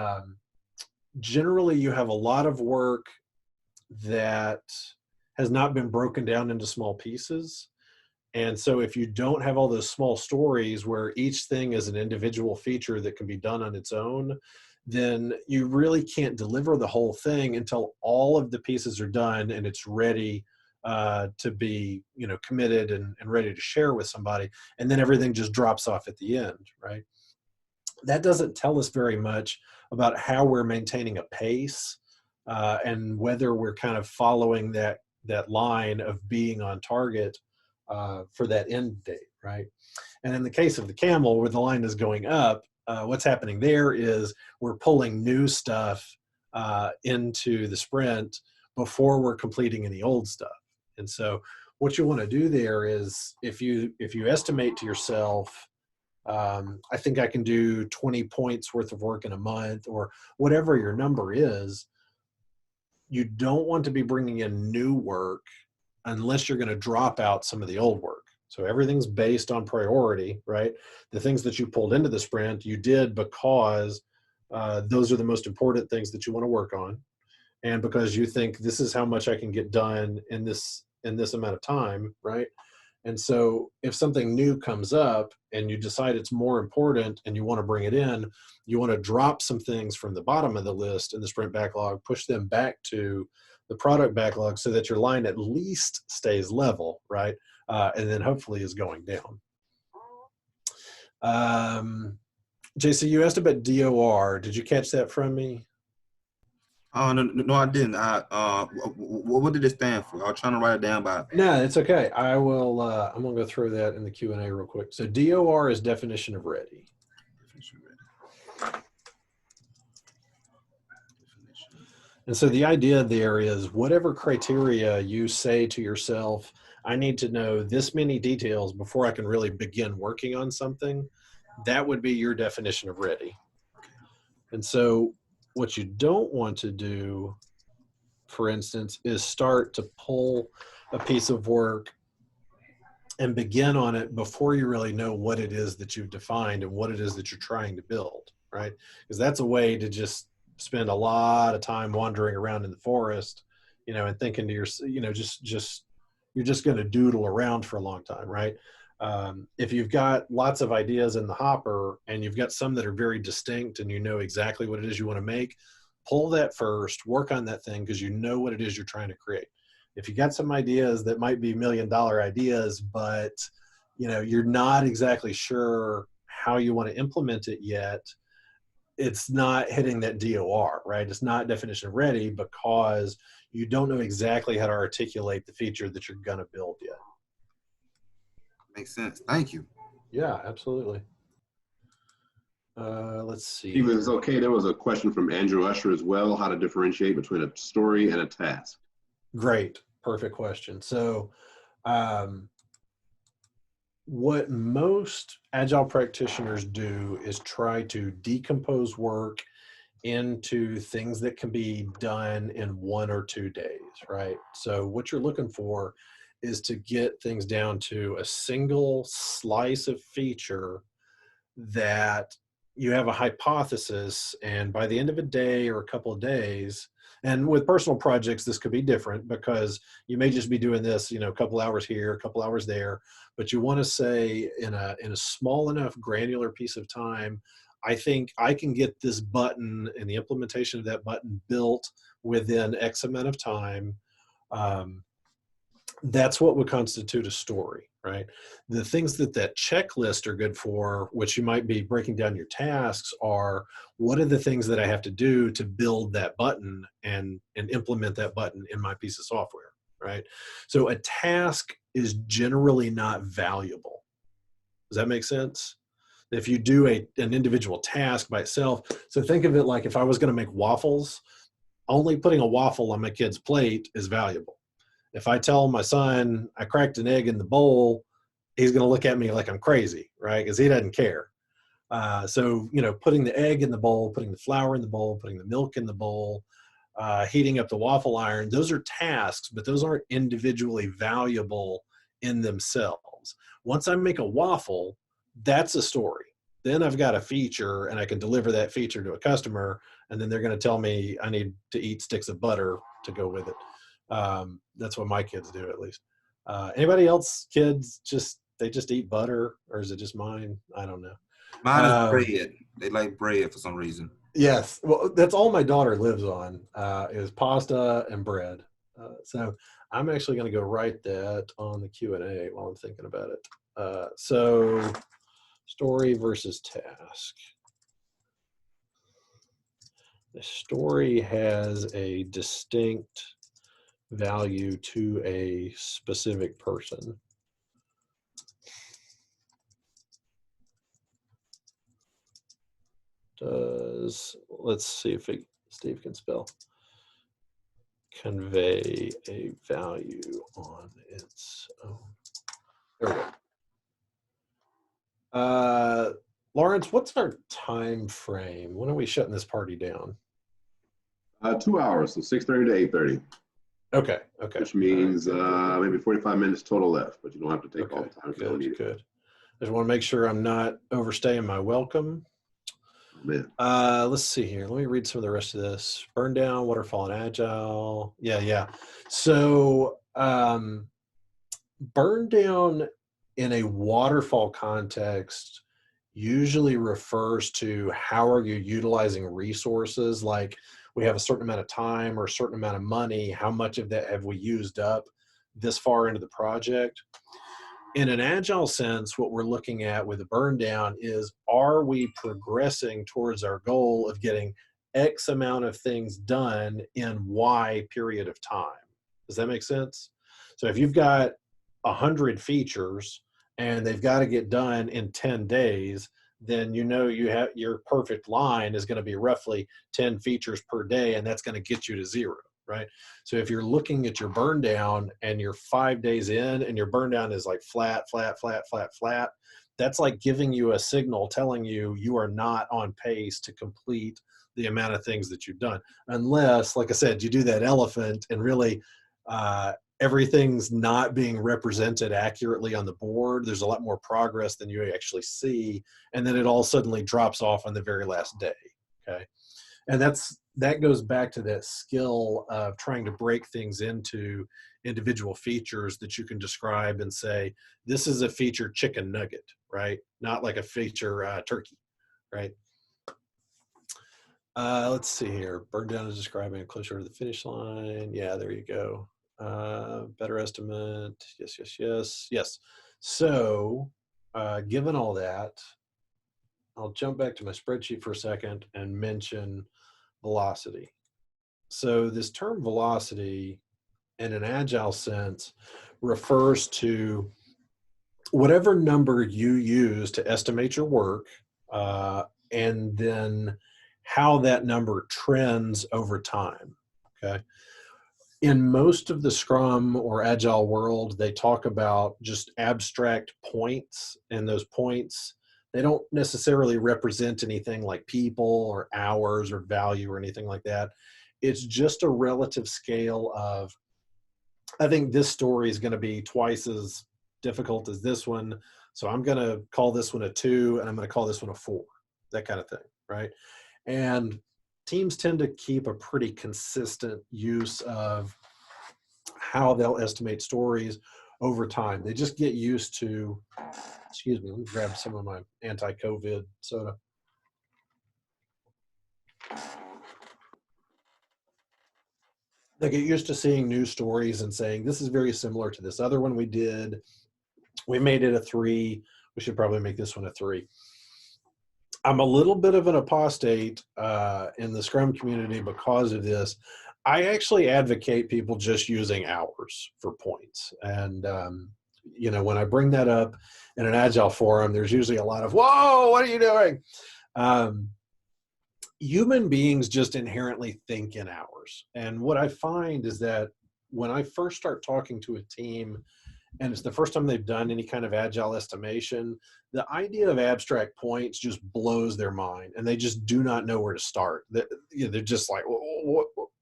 generally you have a lot of work that has not been broken down into small pieces. And so if you don't have all those small stories where each thing is an individual feature that can be done on its own, then you really can't deliver the whole thing until all of the pieces are done and it's ready to be, committed and ready to share with somebody. And then everything just drops off at the end, right? That doesn't tell us very much about how we're maintaining a pace and whether we're kind of following that line of being on target for that end date, right? And in the case of the camel, where the line is going up, what's happening there is we're pulling new stuff into the sprint before we're completing any old stuff. And so what you want to do there is if you estimate to yourself I think I can do 20 points worth of work in a month, or whatever your number is. You don't want to be bringing in new work unless you're going to drop out some of the old work. So everything's based on priority, right? The things that you pulled into the sprint, you did because those are the most important things that you want to work on, and because you think this is how much I can get done in this amount of time, right? And so if something new comes up and you decide it's more important and you want to bring it in, you want to drop some things from the bottom of the list in the sprint backlog, push them back to the product backlog so that your line at least stays level, right? And then hopefully is going down. JC, you asked about DOR. Did you catch that from me? Oh, no, I didn't. What did it stand for? I was trying to write it down by. No, it's okay. I will. I'm gonna go throw that in the Q&A real quick. So DOR is definition of ready. And so the idea there is whatever criteria you say to yourself, I need to know this many details before I can really begin working on something. That would be your definition of ready. And so what you don't want to do, for instance, is start to pull a piece of work and begin on it before you really know what it is that you've defined and what it is that you're trying to build, right? Because that's a way to just spend a lot of time wandering around in the forest, and thinking to yourself, you're just going to doodle around for a long time, right? If you've got lots of ideas in the hopper and you've got some that are very distinct and you know exactly what it is you want to make, pull that first, work on that thing because you know what it is you're trying to create. If you got some ideas that might be $1 million ideas, but you're not exactly sure how you want to implement it yet, it's not hitting that DOR, right? It's not definition ready because you don't know exactly how to articulate the feature that you're going to build yet. Makes sense. Thank you. Yeah, absolutely. Let's see. If it's okay, there was a question from Andrew Usher as well, how to differentiate between a story and a task. Great. Perfect question. So what most Agile practitioners do is try to decompose work into things that can be done in 1 or 2 days, right? So what you're looking for is to get things down to a single slice of feature that you have a hypothesis, and by the end of a day or a couple of days, and with personal projects, this could be different because you may just be doing this, a couple hours here, a couple hours there, but you want to say in a small enough granular piece of time, I think I can get this button and the implementation of that button built within X amount of time. That's what would constitute a story, right? The things that checklist are good for, which you might be breaking down your tasks, are what are the things that I have to do to build that button and implement that button in my piece of software, right? So a task is generally not valuable. Does that make sense? If you do an individual task by itself, so think of it like if I was going to make waffles, only putting a waffle on my kid's plate is valuable. If I tell my son I cracked an egg in the bowl, he's going to look at me like I'm crazy, right? Because he doesn't care. So, putting the egg in the bowl, putting the flour in the bowl, putting the milk in the bowl, heating up the waffle iron, those are tasks, but those aren't individually valuable in themselves. Once I make a waffle, that's a story. Then I've got a feature and I can deliver that feature to a customer, and then they're going to tell me I need to eat sticks of butter to go with it. That's what my kids do, at least. Anybody else, kids, they just eat butter, or is it just mine? I don't know. Mine is bread. They like bread for some reason. Yes. Well, that's all my daughter lives on, is pasta and bread. So I'm actually going to go write that on the Q&A while I'm thinking about it. So story versus task. The story has a distinct value to a specific person. Let's see if Steve can spell, convey a value on its own. There we go. Lawrence, what's our time frame? When are we shutting this party down? 2 hours, so 6:30 to 8:30. Okay. Okay. Which means maybe 45 minutes total left, but you don't have to take all Okay. the time if you don't need it. Good. I just want to make sure I'm not overstaying my welcome. Oh, man. Let's see here. Let me read some of the rest of this. Burn down, waterfall, and agile. Yeah. So, burn down in a waterfall context usually refers to how are you utilizing resources. Like we have a certain amount of time or a certain amount of money. How much of that have we used up this far into the project? In an agile sense, what we're looking at with a burn down is, are we progressing towards our goal of getting X amount of things done in Y period of time? Does that make sense? So if you've got 100 features and they've got to get done in 10 days, then you know you have your perfect line is going to be roughly 10 features per day, and that's going to get you to zero, right? So if you're looking at your burn down and you're 5 days in and your burn down is like flat, that's like giving you a signal telling you you are not on pace to complete the amount of things that you've done. Unless, like I said, you do that elephant and really everything's not being represented accurately on the board. There's a lot more progress than you actually see. And then it all suddenly drops off on the very last day. Okay. And that goes back to that skill of trying to break things into individual features that you can describe and say, this is a feature chicken nugget, right? Not like a feature turkey, right? Let's see here. Burn down is describing a closer to the finish line. Yeah, there you go. Better estimate. Yes. So, given all that, I'll jump back to my spreadsheet for a second and mention velocity. So this term velocity in an agile sense refers to whatever number you use to estimate your work, and then how that number trends over time. Okay. In most of the Scrum or Agile world, they talk about just abstract points, and those points, they don't necessarily represent anything like people or hours or value or anything like that. It's just a relative scale of, I think this story is going to be twice as difficult as this one, so I'm going to call this one a 2 and I'm going to call this one a 4, that kind of thing, right? And teams tend to keep a pretty consistent use of how they'll estimate stories over time. They just get used to, excuse me, let me grab some of my anti-COVID soda. They get used to seeing news stories and saying, this is very similar to this other one we did. We made it a 3. We should probably make this one a 3. I'm a little bit of an apostate in the Scrum community because of this. I actually advocate people just using hours for points. And, when I bring that up in an Agile forum, there's usually a lot of, whoa, what are you doing? Human beings just inherently think in hours. And what I find is that when I first start talking to a team, and it's the first time they've done any kind of agile estimation, the idea of abstract points just blows their mind, and they just do not know where to start. They're just like,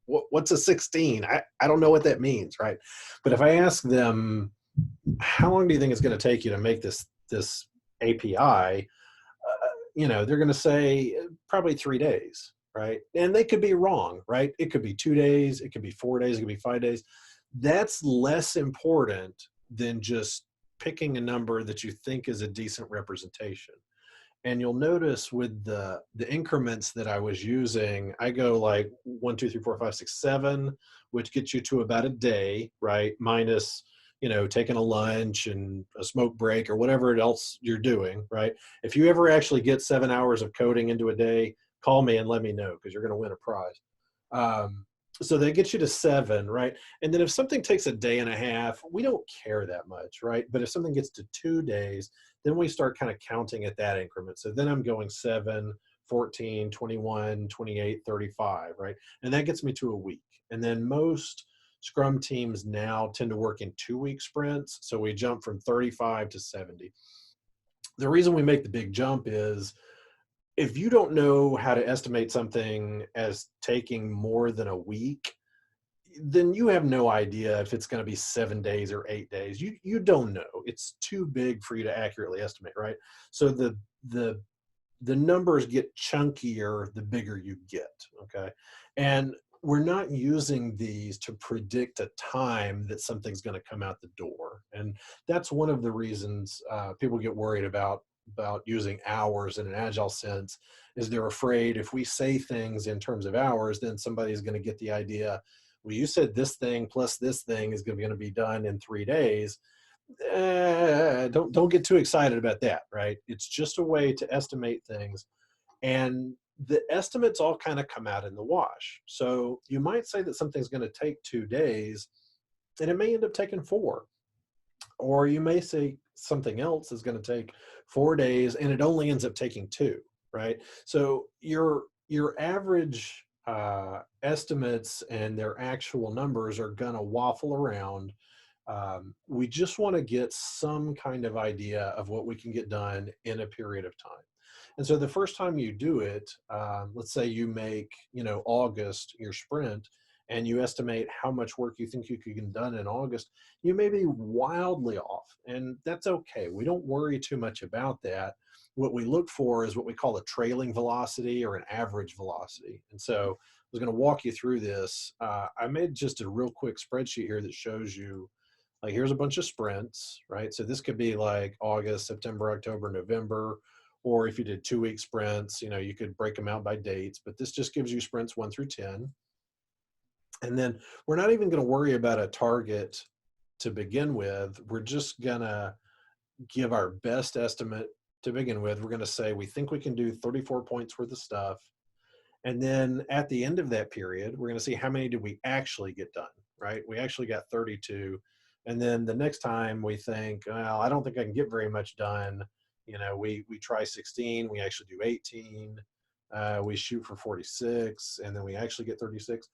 what's a 16? I don't know what that means, right? But if I ask them, how long do you think it's going to take you to make this API? They're going to say probably 3 days, right? And they could be wrong, right? It could be 2 days, it could be 4 days, it could be 5 days. That's less important than just picking a number that you think is a decent representation. And you'll notice with the increments that I was using, I go like 1, 2, 3, 4, 5, 6, 7, which gets you to about a day, right? Minus, taking a lunch and a smoke break or whatever else you're doing, right? If you ever actually get 7 hours of coding into a day, call me and let me know, because you're going to win a prize. So they get you to 7, right? And then if something takes a day and a half, we don't care that much, right? But if something gets to 2 days, then we start kind of counting at that increment. So then I'm going 7, 14, 21, 28, 35, right? And that gets me to a week. And then most Scrum teams now tend to work in 2-week sprints. So we jump from 35 to 70. The reason we make the big jump is if you don't know how to estimate something as taking more than a week, then you have no idea if it's going to be 7 days or 8 days. You don't know. It's too big for you to accurately estimate, right? So the numbers get chunkier the bigger you get, okay? And we're not using these to predict a time that something's going to come out the door. And that's one of the reasons people get worried about using hours in an agile sense, is they're afraid if we say things in terms of hours, then somebody's going to get the idea, well, you said this thing plus this thing is going to be done in 3 days. Don't get too excited about that, right? It's just a way to estimate things, and the estimates all kind of come out in the wash. So you might say that something's going to take 2 days, and it may end up taking 4. Or you may say something else is going to take 4 days, and it only ends up taking 2, right? So your average estimates and their actual numbers are going to waffle around. We just want to get some kind of idea of what we can get done in a period of time. And so the first time you do it, let's say you make, August your sprint, and you estimate how much work you think you could get done in August, you may be wildly off, and that's okay. We don't worry too much about that. What we look for is what we call a trailing velocity or an average velocity. And so I was going to walk you through this. I made just a real quick spreadsheet here that shows you, like, here's a bunch of sprints, right? So this could be like August, September, October, November, or if you did 2-week sprints, you could break them out by dates, but this just gives you sprints 1 through 10. And then we're not even going to worry about a target to begin with. We're just going to give our best estimate to begin with. We're going to say we think we can do 34 points worth of stuff. And then at the end of that period, we're going to see how many did we actually get done, right? We actually got 32. And then the next time we think, well, I don't think I can get very much done. We try 16, we actually do 18. We shoot for 46, and then we actually get 36.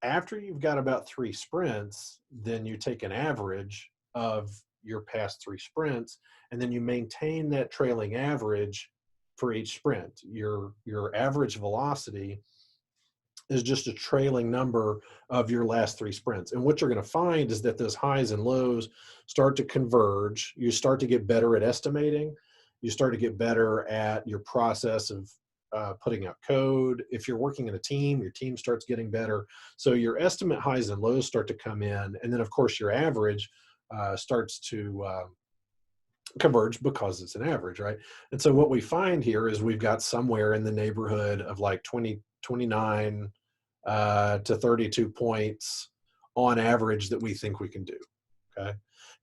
After you've got about 3 sprints, then you take an average of your past 3 sprints, and then you maintain that trailing average for each sprint. Your average velocity is just a trailing number of your last 3 sprints. And what you're going to find is that those highs and lows start to converge. You start to get better at estimating. You start to get better at your process of putting out code. If you're working in a team, your team starts getting better. So your estimate highs and lows start to come in. And then, of course, your average starts to converge because it's an average, right? And so what we find here is we've got somewhere in the neighborhood of like 29 to 32 points on average that we think we can do, okay?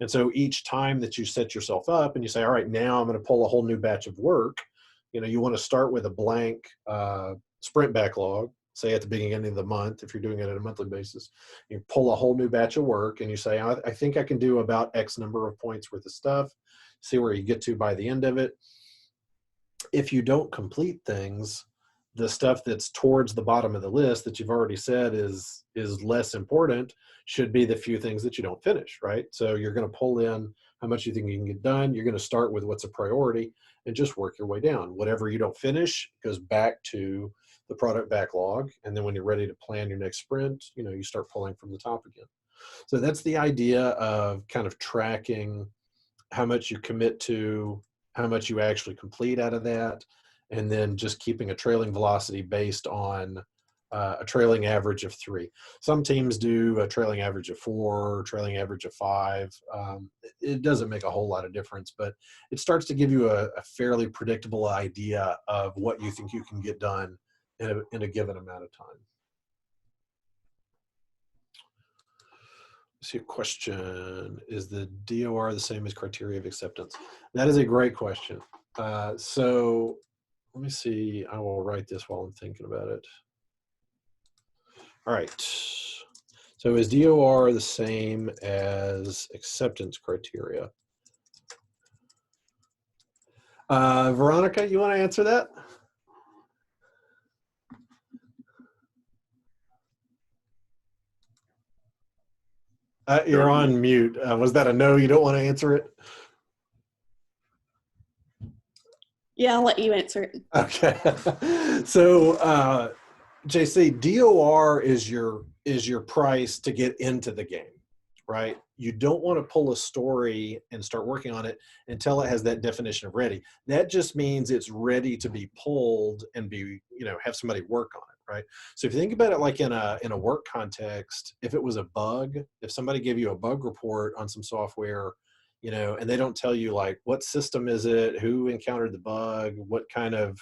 And so each time that you set yourself up and you say, all right, now I'm going to pull a whole new batch of work, you want to start with a blank sprint backlog, say at the beginning of the month, if you're doing it on a monthly basis. You pull a whole new batch of work and you say, I think I can do about X number of points worth of stuff, see where you get to by the end of it. If you don't complete things, the stuff that's towards the bottom of the list that you've already said is less important should be the few things that you don't finish, right? So you're going to pull in how much you think you can get done. You're going to start with what's a priority and just work your way down. Whatever you don't finish goes back to the product backlog. And then when you're ready to plan your next sprint, you start pulling from the top again. So that's the idea of kind of tracking how much you commit to, how much you actually complete out of that, and then just keeping a trailing velocity based on a trailing average of 3. Some teams do a trailing average of 4, trailing average of 5. It doesn't make a whole lot of difference, but it starts to give you a fairly predictable idea of what you think you can get done in a given amount of time. See a question. Is the DOR the same as criteria of acceptance? That is a great question. So let me see. I will write this while I'm thinking about it. All right. So is DOR the same as acceptance criteria? Veronica, you want to answer that? You're on mute. Was that a no? You don't want to answer it? Yeah, I'll let you answer it. Okay. So, JC, DOR is your price to get into the game, right? You don't want to pull a story and start working on it until it has that definition of ready. That just means it's ready to be pulled and be, have somebody work on it, right? So if you think about it like in a work context, if it was a bug, if somebody gave you a bug report on some software, and they don't tell you like what system is it, who encountered the bug, what kind of,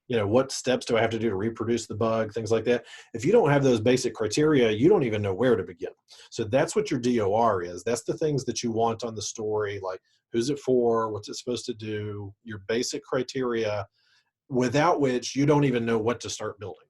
what steps do I have to do to reproduce the bug, things like that. If you don't have those basic criteria, you don't even know where to begin. So that's what your DOR is. That's the things that you want on the story, like who's it for, what's it supposed to do, your basic criteria, without which you don't even know what to start building.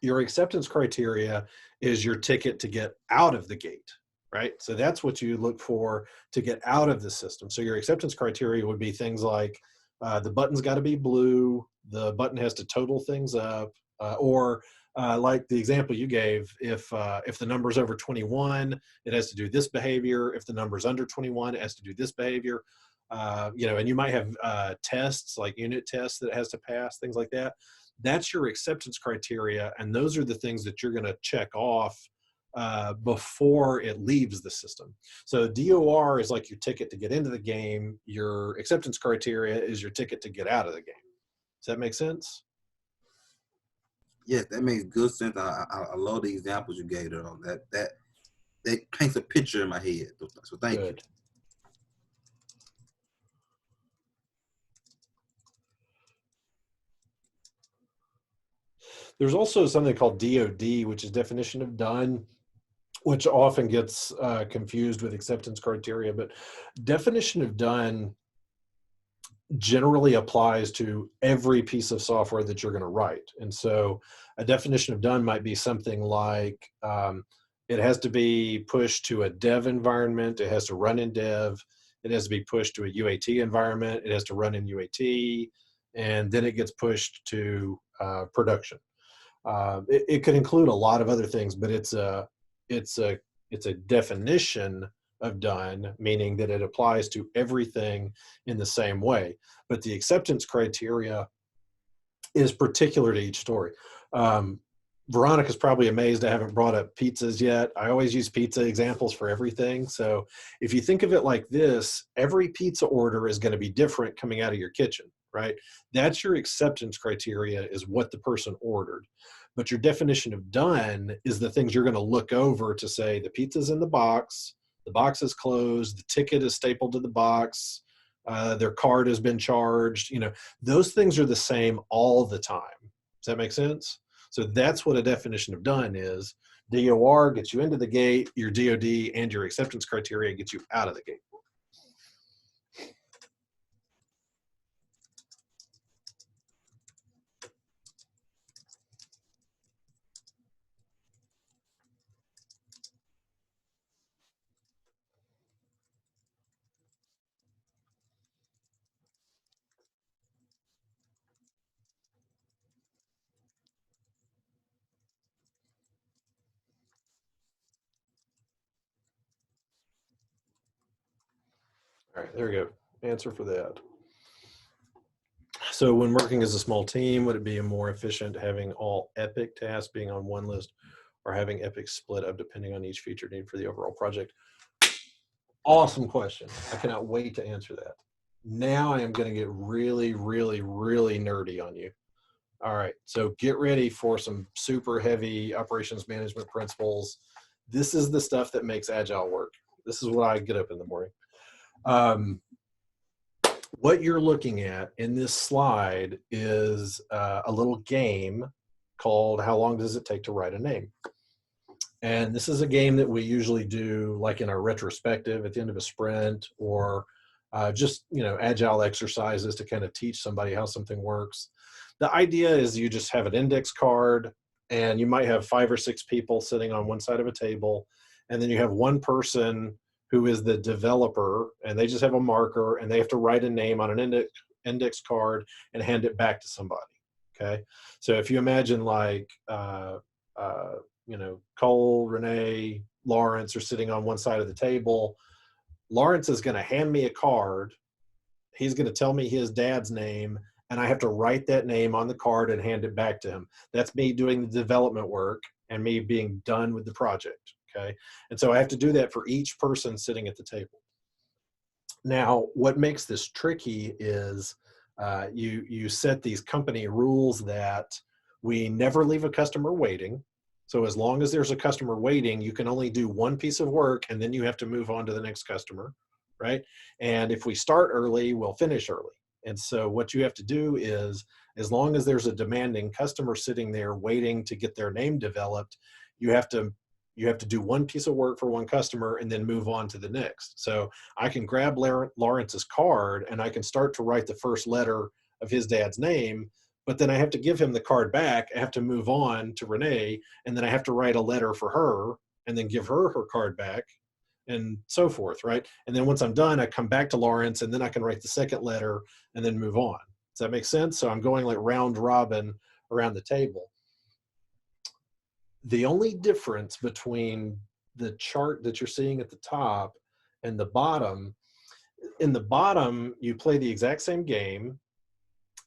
Your acceptance criteria is your ticket to get out of the gate, right? So that's what you look for to get out of the system. So your acceptance criteria would be things like the button's got to be blue, the button has to total things up, or like the example you gave, if the number's over 21, it has to do this behavior. If the number's under 21, it has to do this behavior. And you might have tests like unit tests that it has to pass, things like that. That's your acceptance criteria, and those are the things that you're going to check off before it leaves the system. So DOR is like your ticket to get into the game. Your acceptance criteria is your ticket to get out of the game. Does that make sense? Yes, that makes good sense. I love the examples you gave there. That paints a picture in my head. So thank you. There's also something called DOD, which is definition of done, which often gets confused with acceptance criteria. But definition of done generally applies to every piece of software that you're going to write. And so a definition of done might be something like it has to be pushed to a dev environment. It has to run in dev. It has to be pushed to a UAT environment. It has to run in UAT. And then it gets pushed to production. It could include a lot of other things, but it's a definition of done, meaning that it applies to everything in the same way. But the acceptance criteria is particular to each story. Veronica's probably amazed I haven't brought up pizzas yet. I always use pizza examples for everything. So if you think of it like this, every pizza order is going to be different coming out of your kitchen, right? That's your acceptance criteria, is what the person ordered. But your definition of done is the things you're going to look over to say the pizza's in the box is closed, the ticket is stapled to the box, their card has been charged. Those things are the same all the time. Does that make sense? So that's what a definition of done is. DOR gets you into the gate, your DOD and your acceptance criteria gets you out of the gate. All right, there we go. Answer for that. So when working as a small team, would it be more efficient having all Epic tasks being on one list, or having Epic split up depending on each feature need for the overall project? Awesome question. I cannot wait to answer that. Now I am going to get really, really, really nerdy on you. All right, so get ready for some super heavy operations management principles. This is the stuff that makes Agile work. This is what I get up in the morning. What you're looking at in this slide is a little game called How Long Does It Take to Write a Name? And this is a game that we usually do like in our retrospective at the end of a sprint, or just, Agile exercises to kind of teach somebody how something works. The idea is you just have an index card, and you might have 5 or 6 people sitting on one side of a table, and then you have one person who is the developer, and they just have a marker, and they have to write a name on an index card and hand it back to somebody. Okay, so if you imagine like Cole, Renee, Lawrence are sitting on one side of the table. Lawrence is going to hand me a card. he's going to tell me his dad's name, and I have to write that name on the card and hand it back to him. That's me doing the development work and me being done with the project. Okay. And so I have to do that for each person sitting at the table. Now, what makes this tricky is you set these company rules that we never leave a customer waiting. So as long as there's a customer waiting, you can only do one piece of work and then you have to move on to the next customer, right? And if we start early, we'll finish early. And so what you have to do is, as long as there's a demanding customer sitting there waiting to get their name developed, you have to do one piece of work for one customer and then move on to the next. So I can grab Lawrence's card and I can start to write the first letter of his dad's name, but then I have to give him the card back. I have to move on to Renee, and then I have to write a letter for her and then give her her card back, and so forth, right? And then once I'm done, I come back to Lawrence and then I can write the second letter and then move on. Does that make sense? So I'm going like round robin around the table. The only difference between the chart that you're seeing at the top and the bottom, in the bottom, you play the exact same game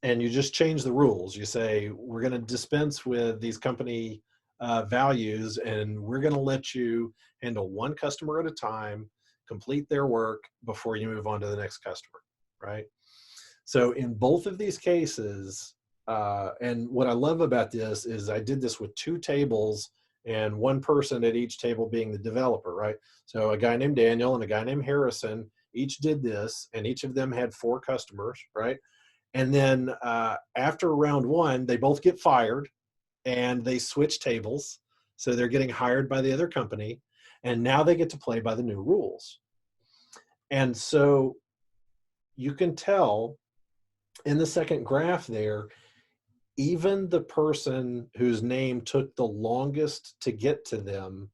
and you just change the rules. You say, we're going to dispense with these company values, and we're going to let you handle one customer at a time, complete their work before you move on to the next customer, right? So in both of these cases, and what I love about this is I did this with 2 tables and one person at each table being the developer, right? So a guy named Daniel and a guy named Harrison each did this, and each of them had 4 customers, right? And then after round 1, they both get fired and they switch tables. So they're getting hired by the other company, and now they get to play by the new rules. And so you can tell in the second graph there, even the person whose name took the longest to get to them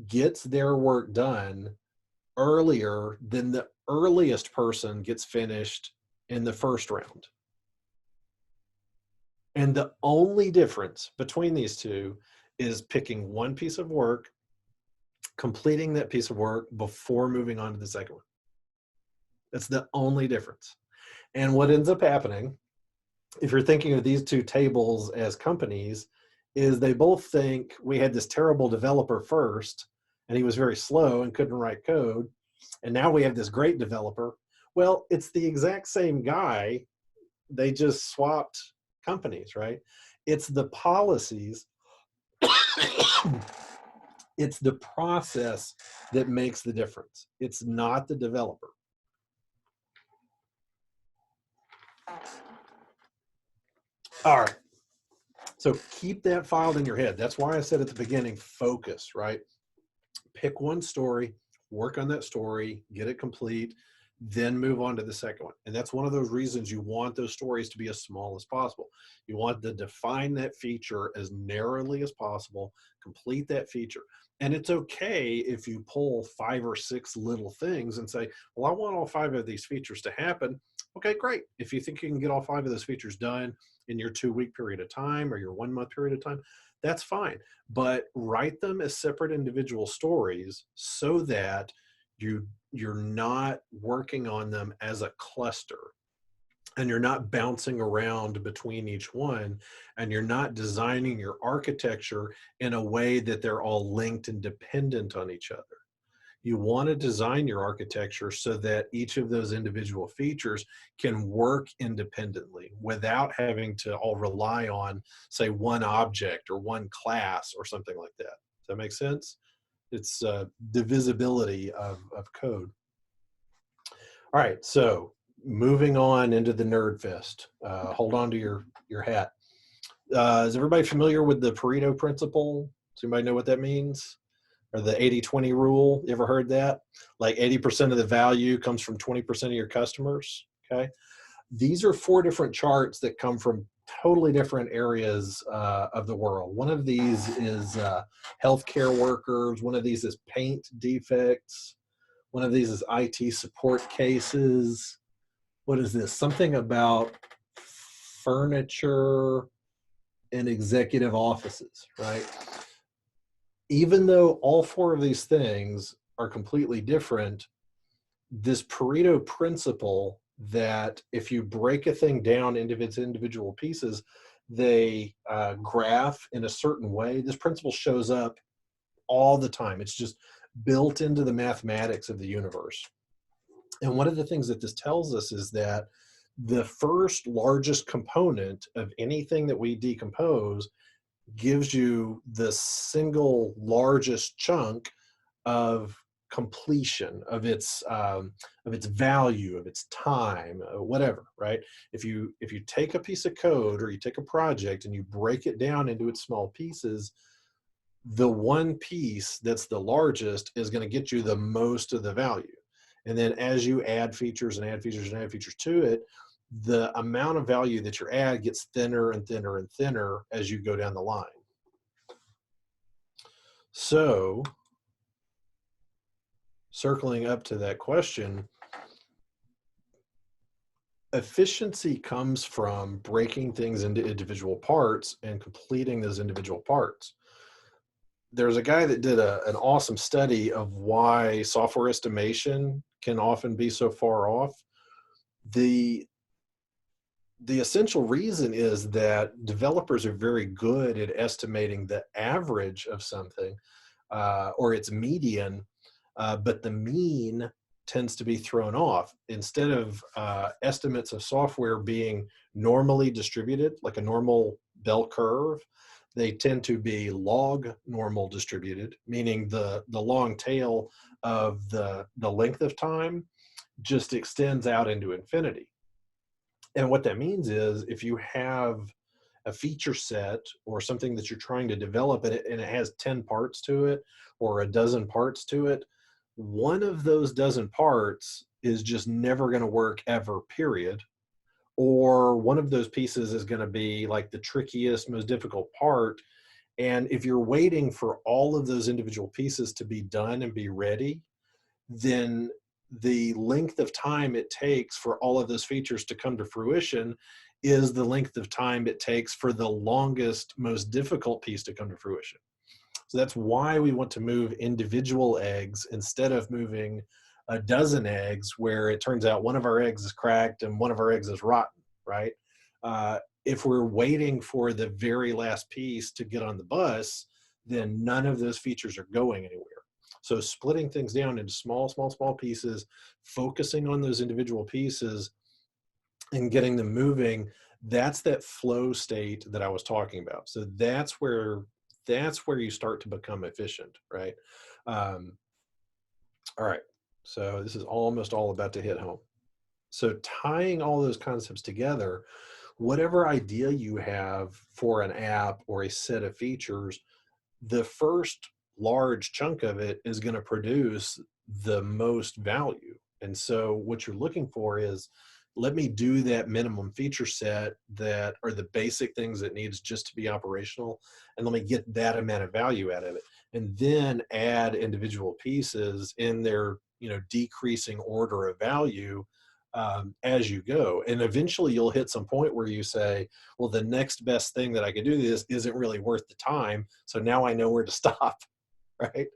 gets their work done earlier than the earliest person gets finished in the first round. And the only difference between these two is picking one piece of work, completing that piece of work before moving on to the second one. That's the only difference. And what ends up happening, if you're thinking of these 2 tables as companies, is they both think we had this terrible developer first, and he was very slow and couldn't write code. And now we have this great developer. Well, it's the exact same guy. They just swapped companies, right? It's the policies. It's the process that makes the difference. It's not the developer. All right. So keep that filed in your head. That's why I said at the beginning, focus, right? Pick one story, work on that story, get it complete, then move on to the second one. And that's one of those reasons you want those stories to be as small as possible. You want to define that feature as narrowly as possible, complete that feature. And it's okay if you pull 5 or 6 little things and say, well, I want all 5 of these features to happen. Okay, great. If you think you can get all 5 of those features done in your 2-week period of time or your 1-month period of time, that's fine. But write them as separate individual stories so that you're not working on them as a cluster, and you're not bouncing around between each one, and you're not designing your architecture in a way that they're all linked and dependent on each other. You want to design your architecture so that each of those individual features can work independently without having to all rely on, say, one object or one class or something like that. Does that make sense? It's divisibility of code. All right, so moving on into the nerd fest. Hold on to your hat. Is everybody familiar with the Pareto principle? Does anybody know what that means? Or the 80-20 rule? You ever heard that? Like 80% of the value comes from 20% of your customers, okay? These are 4 different charts that come from totally different areas of the world. One of these is healthcare workers. One of these is paint defects. One of these is IT support cases. What is this? Something about furniture and executive offices, right? Even though all 4 of these things are completely different, this Pareto principle that if you break a thing down into its individual pieces, they graph in a certain way. This principle shows up all the time. It's just built into the mathematics of the universe. And one of the things that this tells us is that the first largest component of anything that we decompose gives you the single largest chunk of completion of its value, of its time, whatever, right? If you take a piece of code or you take a project and you break it down into its small pieces, the one piece that's the largest is going to get you the most of the value. And then as you add features and add features and add features to it, the amount of value that you add gets thinner and thinner and thinner as you go down the line. So, circling up to that question, efficiency comes from breaking things into individual parts and completing those individual parts. There's a guy that did an awesome study of why software estimation can often be so far off. The essential reason is that developers are very good at estimating the average of something or its median, but the mean tends to be thrown off. Instead of estimates of software being normally distributed, like a normal bell curve, they tend to be log normal distributed, meaning the long tail of the length of time just extends out into infinity. And what that means is if you have a feature set or something that you're trying to develop and it has 10 parts to it or a dozen parts to it, one of those dozen parts is just never going to work ever, period. Or one of those pieces is going to be like the trickiest, most difficult part. And if you're waiting for all of those individual pieces to be done and be ready, then the length of time it takes for all of those features to come to fruition is the length of time it takes for the longest, most difficult piece to come to fruition. So that's why we want to move individual eggs instead of moving a dozen eggs where it turns out one of our eggs is cracked and one of our eggs is rotten, right? If we're waiting for the very last piece to get on the bus, then none of those features are going anywhere. So splitting things down into small pieces, focusing on those individual pieces and getting them moving, that's that flow state that I was talking about. So that's where you start to become efficient, right? All right. So this is almost all about to hit home. So tying all those concepts together, whatever idea you have for an app or a set of features, the first large chunk of it is going to produce the most value. And so what you're looking for is, let me do that minimum feature set that are the basic things that needs just to be operational, and let me get that amount of value out of it, and then add individual pieces in their decreasing order of value as you go. And eventually you'll hit some point where you say, well, the next best thing that I could do this isn't really worth the time, so now I know where to stop, right?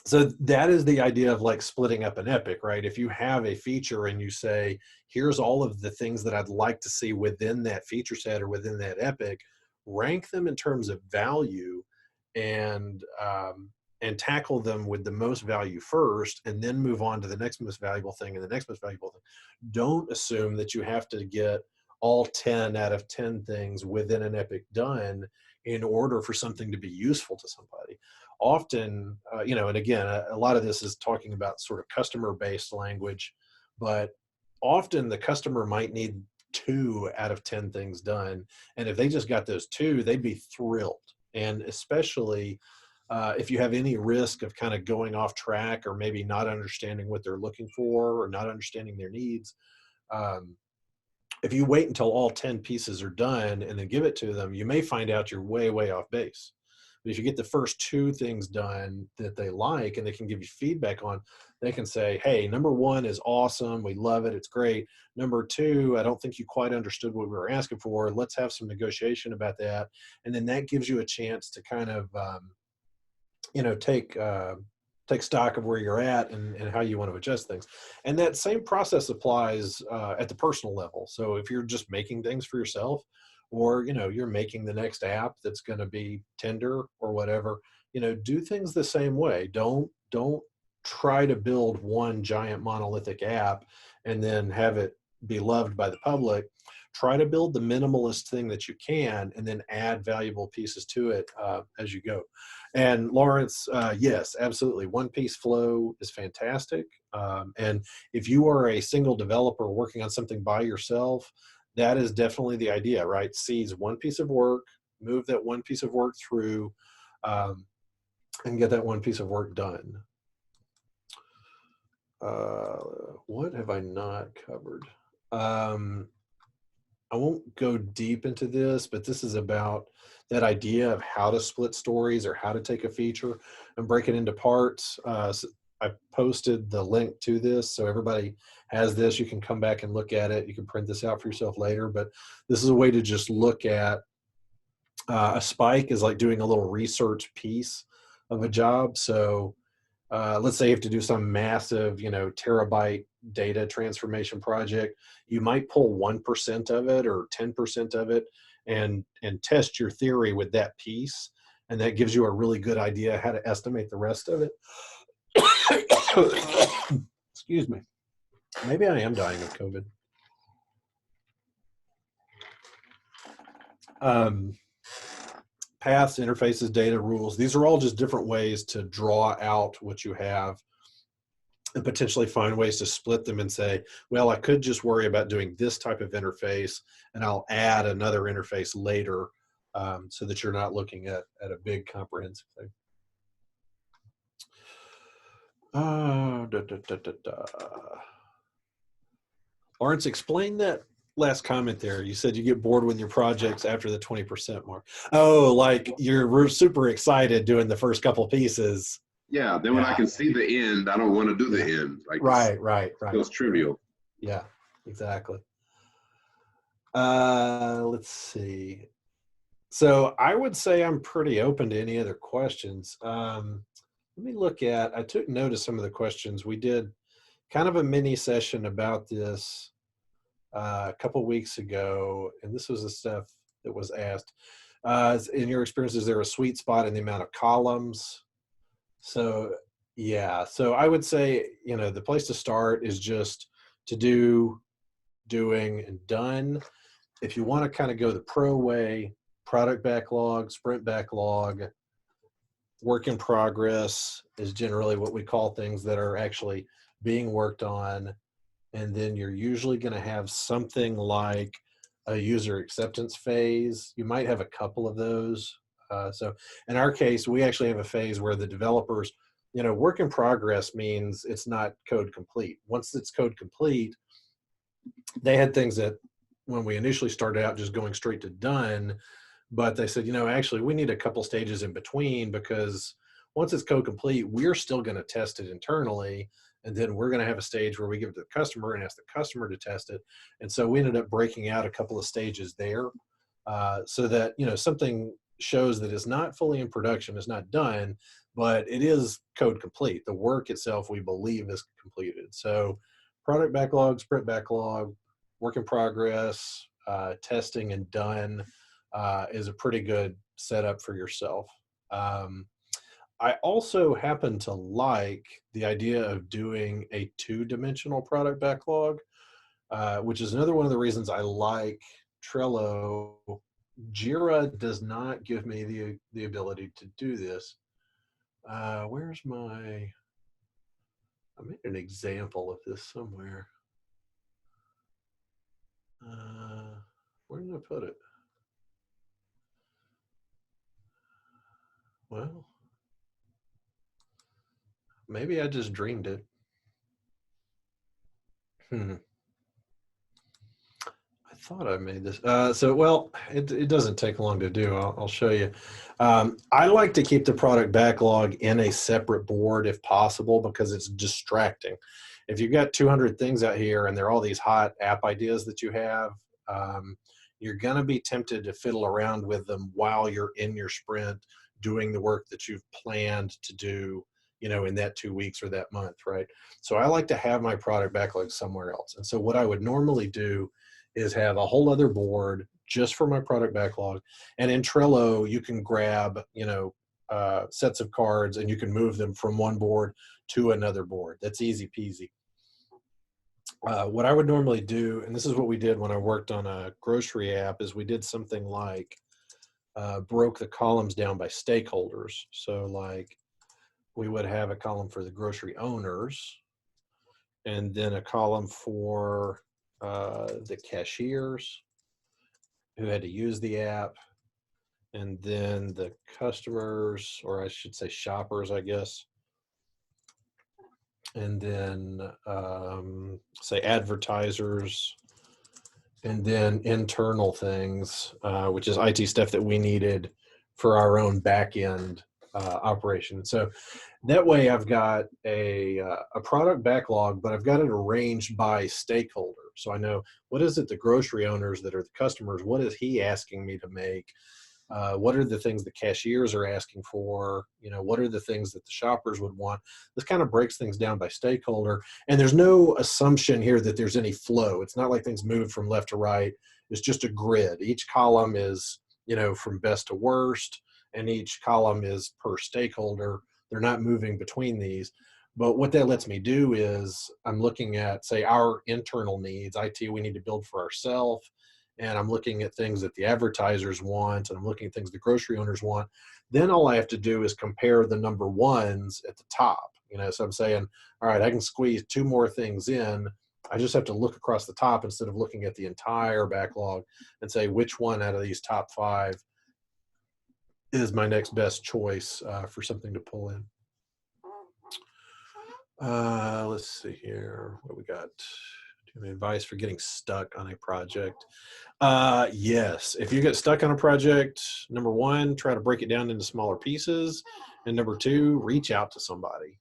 So that is the idea of like splitting up an epic, right? If you have a feature and you say, here's all of the things that I'd like to see within that feature set or within that epic, rank them in terms of value and tackle them with the most value first, and then move on to the next most valuable thing and the next most valuable thing. Don't assume that you have to get all 10 out of 10 things within an epic done in order for something to be useful to somebody. Often, and again, a lot of this is talking about sort of customer-based language, but often the customer might need 2 out of 10 things done. And if they just got those 2, they'd be thrilled. And especially if you have any risk of kind of going off track or maybe not understanding what they're looking for or not understanding their needs, if you wait until all 10 pieces are done and then give it to them, you may find out you're way, way off base. But if you get the first 2 things done that they like and they can give you feedback on, they can say, hey, number 1 is awesome. We love it. It's great. Number 2, I don't think you quite understood what we were asking for. Let's have some negotiation about that. And then that gives you a chance to kind of, take take stock of where you're at and how you want to adjust things. And that same process applies at the personal level. So if you're just making things for yourself, or, you know, you're making the next app that's going to be Tinder or whatever, you know, do things the same way. Don't try to build one giant monolithic app and then have it be loved by the public. Try to build the minimalist thing that you can and then add valuable pieces to it as you go. And Lawrence, yes, absolutely. One piece flow is fantastic. And if you are a single developer working on something by yourself, that is definitely the idea, right? Seize one piece of work, move that one piece of work through, and get that one piece of work done. What have I not covered? I won't go deep into this, but this is about that idea of how to split stories or how to take a feature and break it into parts. So I posted the link to this, so everybody has this. You can come back and look at it. You can print this out for yourself later, but this is a way to just look at a spike is like doing a little research piece of a job. So let's say you have to do some massive, you know, terabyte data transformation project. You might pull 1% of it or 10% of it and test your theory with that piece. And that gives you a really good idea how to estimate the rest of it. Excuse me. Maybe I am dying of COVID. Paths, interfaces, data, rules. These are all just different ways to draw out what you have and potentially find ways to split them and say, well, I could just worry about doing this type of interface and I'll add another interface later so that you're not looking at a big comprehensive thing. Lawrence, explain that last comment there. You said you get bored with your projects after the 20% mark. Oh, like we're super excited doing the first couple pieces. Yeah, then when I can see the end, I don't want to do the end. Like right. It feels trivial. Yeah, exactly. Let's see. So I would say I'm pretty open to any other questions. Let me look at, I took note of some of the questions. We did kind of a mini session about this a couple weeks ago, and this was the stuff that was asked. In your experience, is there a sweet spot in the amount of columns? So yeah, so I would say, you know, the place to start is just to do, doing, and done. If you want to kind of go the pro way, product backlog, sprint backlog, work in progress is generally what we call things that are actually being worked on. And then you're usually going to have something like a user acceptance phase. You might have a couple of those. So in our case, we actually have a phase where the developers, you know, work in progress means it's not code complete. Once it's code complete, they had things that when we initially started out just going straight to done, but they said, you know, actually we need a couple stages in between because once it's code complete, we're still going to test it internally. And then we're going to have a stage where we give it to the customer and ask the customer to test it. And so we ended up breaking out a couple of stages there so that, you know, something shows that it's not fully in production, it's not done, but it is code complete. The work itself, we believe, is completed. So product backlog, sprint backlog, work in progress, testing, and done is a pretty good setup for yourself. I also happen to like the idea of doing a two-dimensional product backlog, which is another one of the reasons I like Trello. Jira does not give me the ability to do this. Where's my, I made an example of this somewhere. Where did I put it? Well, maybe I just dreamed it. I thought I made this. So, well, it doesn't take long to do. I'll show you. I like to keep the product backlog in a separate board if possible because it's distracting. If you've got 200 things out here and they're all these hot app ideas that you have, you're going to be tempted to fiddle around with them while you're in your sprint doing the work that you've planned to do in that 2 weeks or that month, right? So I like to have my product backlog somewhere else. And so what I would normally do is have a whole other board just for my product backlog. And in Trello, you can grab, sets of cards and you can move them from one board to another board. That's easy peasy. What I would normally do, and this is what we did when I worked on a grocery app, is we did something like broke the columns down by stakeholders. So like we would have a column for the grocery owners, and then a column for the cashiers who had to use the app, and then the customers, or I should say shoppers, I guess, and then say advertisers, and then internal things, which is IT stuff that we needed for our own back end operation. So that way I've got a product backlog, but I've got it arranged by stakeholder. So I know, what is it the grocery owners that are the customers, what is he asking me to make? What are the things the cashiers are asking for? What are the things that the shoppers would want? This kind of breaks things down by stakeholder. And there's no assumption here that there's any flow. It's not like things move from left to right. It's just a grid. Each column is, from best to worst, and each column is per stakeholder. They're not moving between these. But what that lets me do is I'm looking at, say, our internal needs. IT, we need to build for ourselves. And I'm looking at things that the advertisers want, and I'm looking at things the grocery owners want. Then all I have to do is compare the number ones at the top. So I'm saying, all right, I can squeeze 2 more things in. I just have to look across the top instead of looking at the entire backlog and say which one out of these top 5 is my next best choice for something to pull in. Let's see here. What we got? Do you have any advice for getting stuck on a project? Yes. If you get stuck on a project, number 1, try to break it down into smaller pieces. And number 2, reach out to somebody.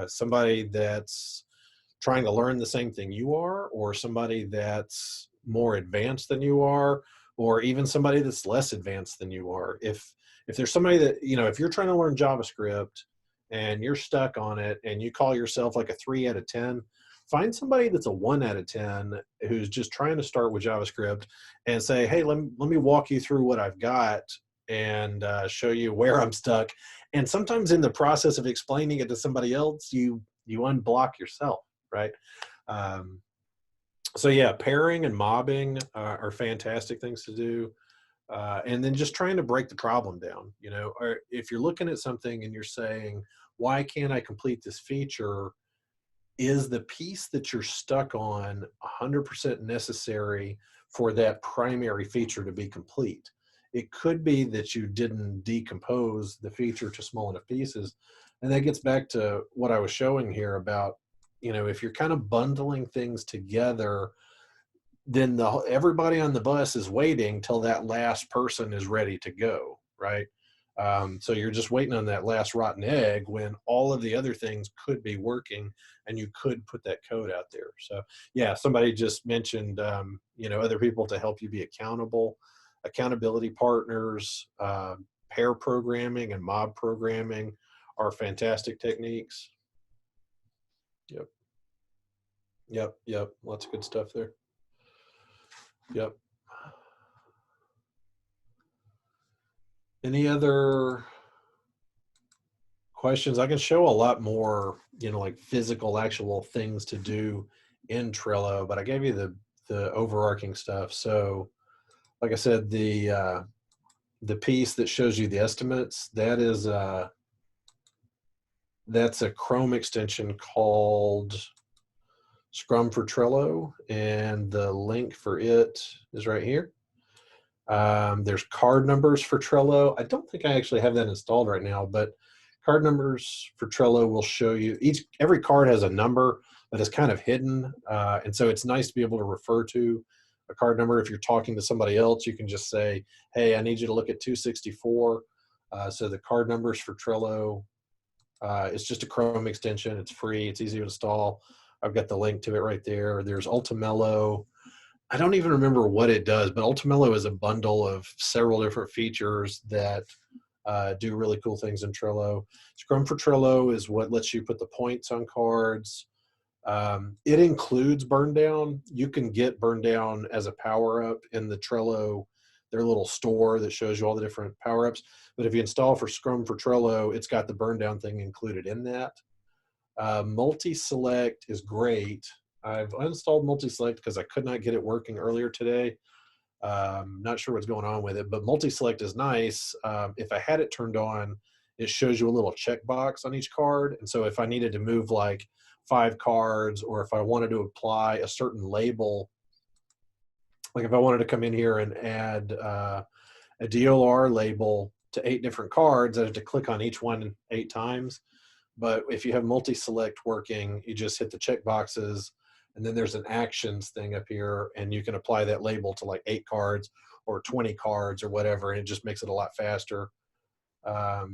Somebody that's trying to learn the same thing you are, or somebody that's more advanced than you are, or even somebody that's less advanced than you are. If there's somebody that, if you're trying to learn JavaScript and you're stuck on it and you call yourself like a 3 out of 10, find somebody that's a 1 out of 10 who's just trying to start with JavaScript and say, hey, let me walk you through what I've got and show you where I'm stuck. And sometimes in the process of explaining it to somebody else, you unblock yourself, right? So yeah, pairing and mobbing are fantastic things to do. And then just trying to break the problem down, or if you're looking at something and you're saying, why can't I complete this feature? Is the piece that you're stuck on 100% necessary for that primary feature to be complete? It could be that you didn't decompose the feature to small enough pieces. And that gets back to what I was showing here about, if you're kind of bundling things together, then everybody on the bus is waiting till that last person is ready to go, right? So you're just waiting on that last rotten egg when all of the other things could be working and you could put that code out there. So yeah, somebody just mentioned, other people to help you be accountable. Accountability partners, pair programming and mob programming are fantastic techniques. Yep. Lots of good stuff there. Yep. Any other questions? I can show a lot more, like physical, actual things to do in Trello, but I gave you the overarching stuff. So like I said, the piece that shows you the estimates, that's a Chrome extension called Scrum for Trello, and the link for it is right here. There's card numbers for Trello. I don't think I actually have that installed right now, but card numbers for Trello will show you every card has a number that is kind of hidden. And so it's nice to be able to refer to a card number. If you're talking to somebody else, you can just say, hey, I need you to look at 264. So the card numbers for Trello, it's just a Chrome extension. It's free. It's easy to install. I've got the link to it right there. There's Ultimello. I don't even remember what it does, but Ultimello is a bundle of several different features that do really cool things in Trello. Scrum for Trello is what lets you put the points on cards. It includes burn down. You can get burn down as a power up in the Trello, their little store that shows you all the different power ups. But if you install for Scrum for Trello, it's got the burn down thing included in that. Multi-select is great. I've uninstalled multi-select because I could not get it working earlier today. Not sure what's going on with it, but multi-select is nice. If I had it turned on, it shows you a little checkbox on each card. And so if I needed to move like 5 cards, or if I wanted to apply a certain label, like if I wanted to come in here and add a DOR label to 8 different cards, I have to click on each one 8 times. But if you have multi-select working, you just hit the check boxes, and then there's an actions thing up here, and you can apply that label to like 8 cards or 20 cards or whatever, and it just makes it a lot faster. I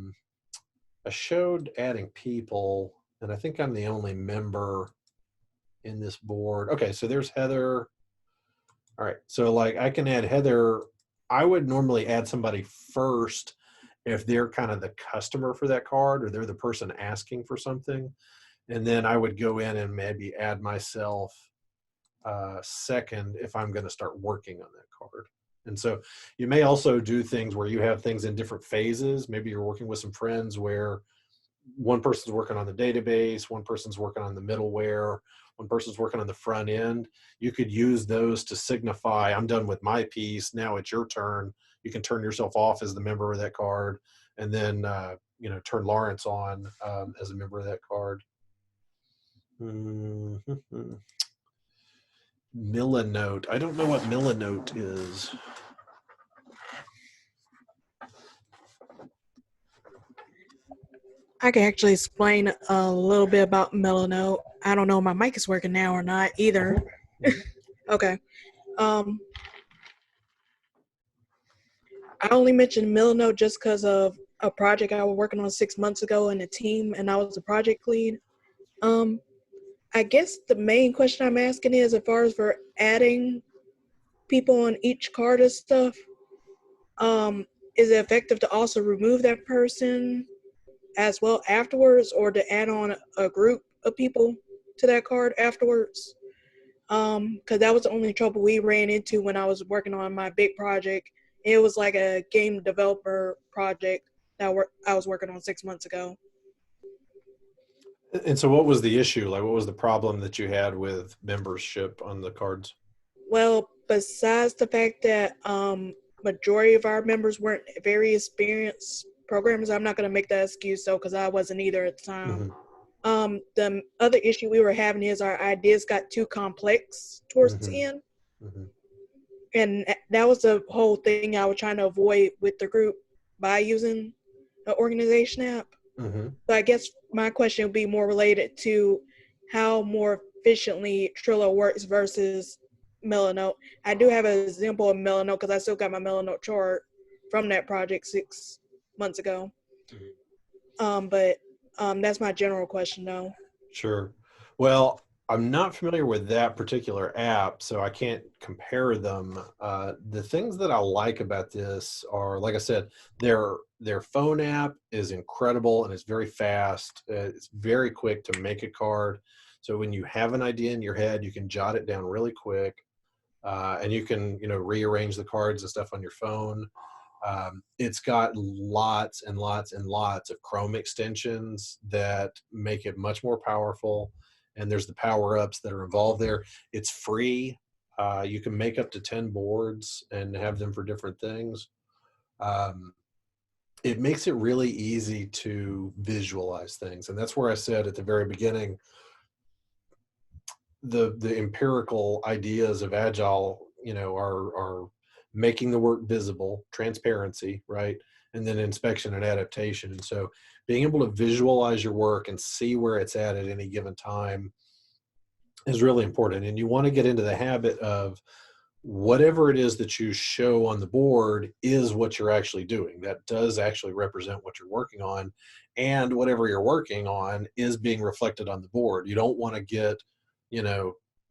showed adding people, and I think I'm the only member in this board. Okay, so there's Heather. All right, so like I can add Heather. I would normally add somebody first if they're kind of the customer for that card, or they're the person asking for something. And then I would go in and maybe add myself second if I'm going to start working on that card. And so you may also do things where you have things in different phases. Maybe you're working with some friends where one person's working on the database, one person's working on the middleware, one person's working on the front end. You could use those to signify, I'm done with my piece, now it's your turn. You can turn yourself off as the member of that card, and then turn Lawrence on as a member of that card. Milanote. I don't know what Milanote is. I can actually explain a little bit about Milanote. I don't know if my mic is working now or not either. Okay. I only mentioned Milanote just because of a project I was working on 6 months ago in a team, and I was the project lead. I guess the main question I'm asking is, as far as for adding people on each card and stuff, is it effective to also remove that person as well afterwards, or to add on a group of people to that card afterwards? Because that was the only trouble we ran into when I was working on my big project. It was like a game developer project that I was working on 6 months ago. And so what was the issue? Like, what was the problem that you had with membership on the cards? Well, besides the fact that majority of our members weren't very experienced programmers, I'm not going to make that excuse, though, because I wasn't either at the time. Mm-hmm. The other issue we were having is our ideas got too complex towards mm-hmm. the end. Mm-hmm. And that was the whole thing I was trying to avoid with the group by using an organization app. Mm-hmm. So I guess my question would be more related to how more efficiently Trello works versus Milanote. I do have an example of Milanote because I still got my Milanote chart from that project 6 months ago. Mm-hmm. But that's my general question, though. Sure. Well, I'm not familiar with that particular app, so I can't compare them. The things that I like about this are, like I said, their phone app is incredible and it's very fast. It's very quick to make a card. So when you have an idea in your head, you can jot it down really quick, and you can rearrange the cards and stuff on your phone. It's got lots and lots and lots of Chrome extensions that make it much more powerful. And there's the power-ups that are involved there. It's free. You can make up to 10 boards and have them for different things. It makes it really easy to visualize things. And that's where I said at the very beginning, the empirical ideas of Agile, are making the work visible, transparency, right? And then inspection and adaptation. And so being able to visualize your work and see where it's at any given time is really important. And you want to get into the habit of whatever it is that you show on the board is what you're actually doing. That does actually represent what you're working on. And whatever you're working on is being reflected on the board. You don't want to get,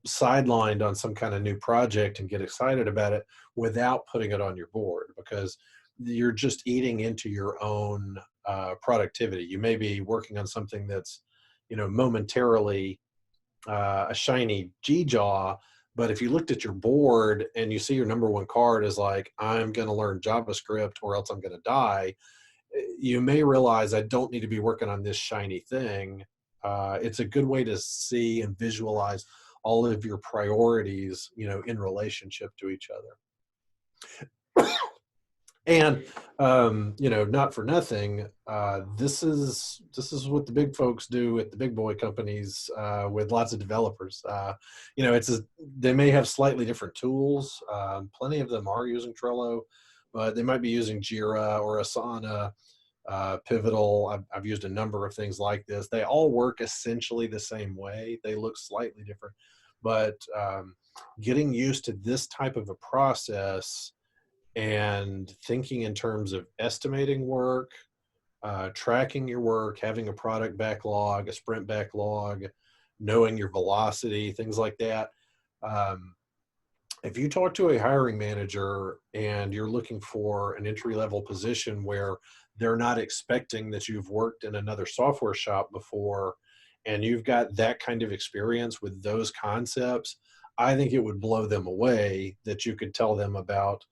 sidelined on some kind of new project and get excited about it without putting it on your board, because you're just eating into your own productivity. You may be working on something that's, momentarily a shiny G-Jaw, but if you looked at your board and you see your number one card is like, I'm going to learn JavaScript or else I'm going to die, you may realize I don't need to be working on this shiny thing. It's a good way to see and visualize all of your priorities, in relationship to each other. And not for nothing, this is what the big folks do at the big boy companies with lots of developers. They may have slightly different tools. Plenty of them are using Trello, but they might be using Jira or Asana, Pivotal. I've used a number of things like this. They all work essentially the same way. They look slightly different, but getting used to this type of a process and thinking in terms of estimating work, tracking your work, having a product backlog, a sprint backlog, knowing your velocity, things like that. If you talk to a hiring manager and you're looking for an entry-level position where they're not expecting that you've worked in another software shop before and you've got that kind of experience with those concepts, I think it would blow them away that you could tell them about,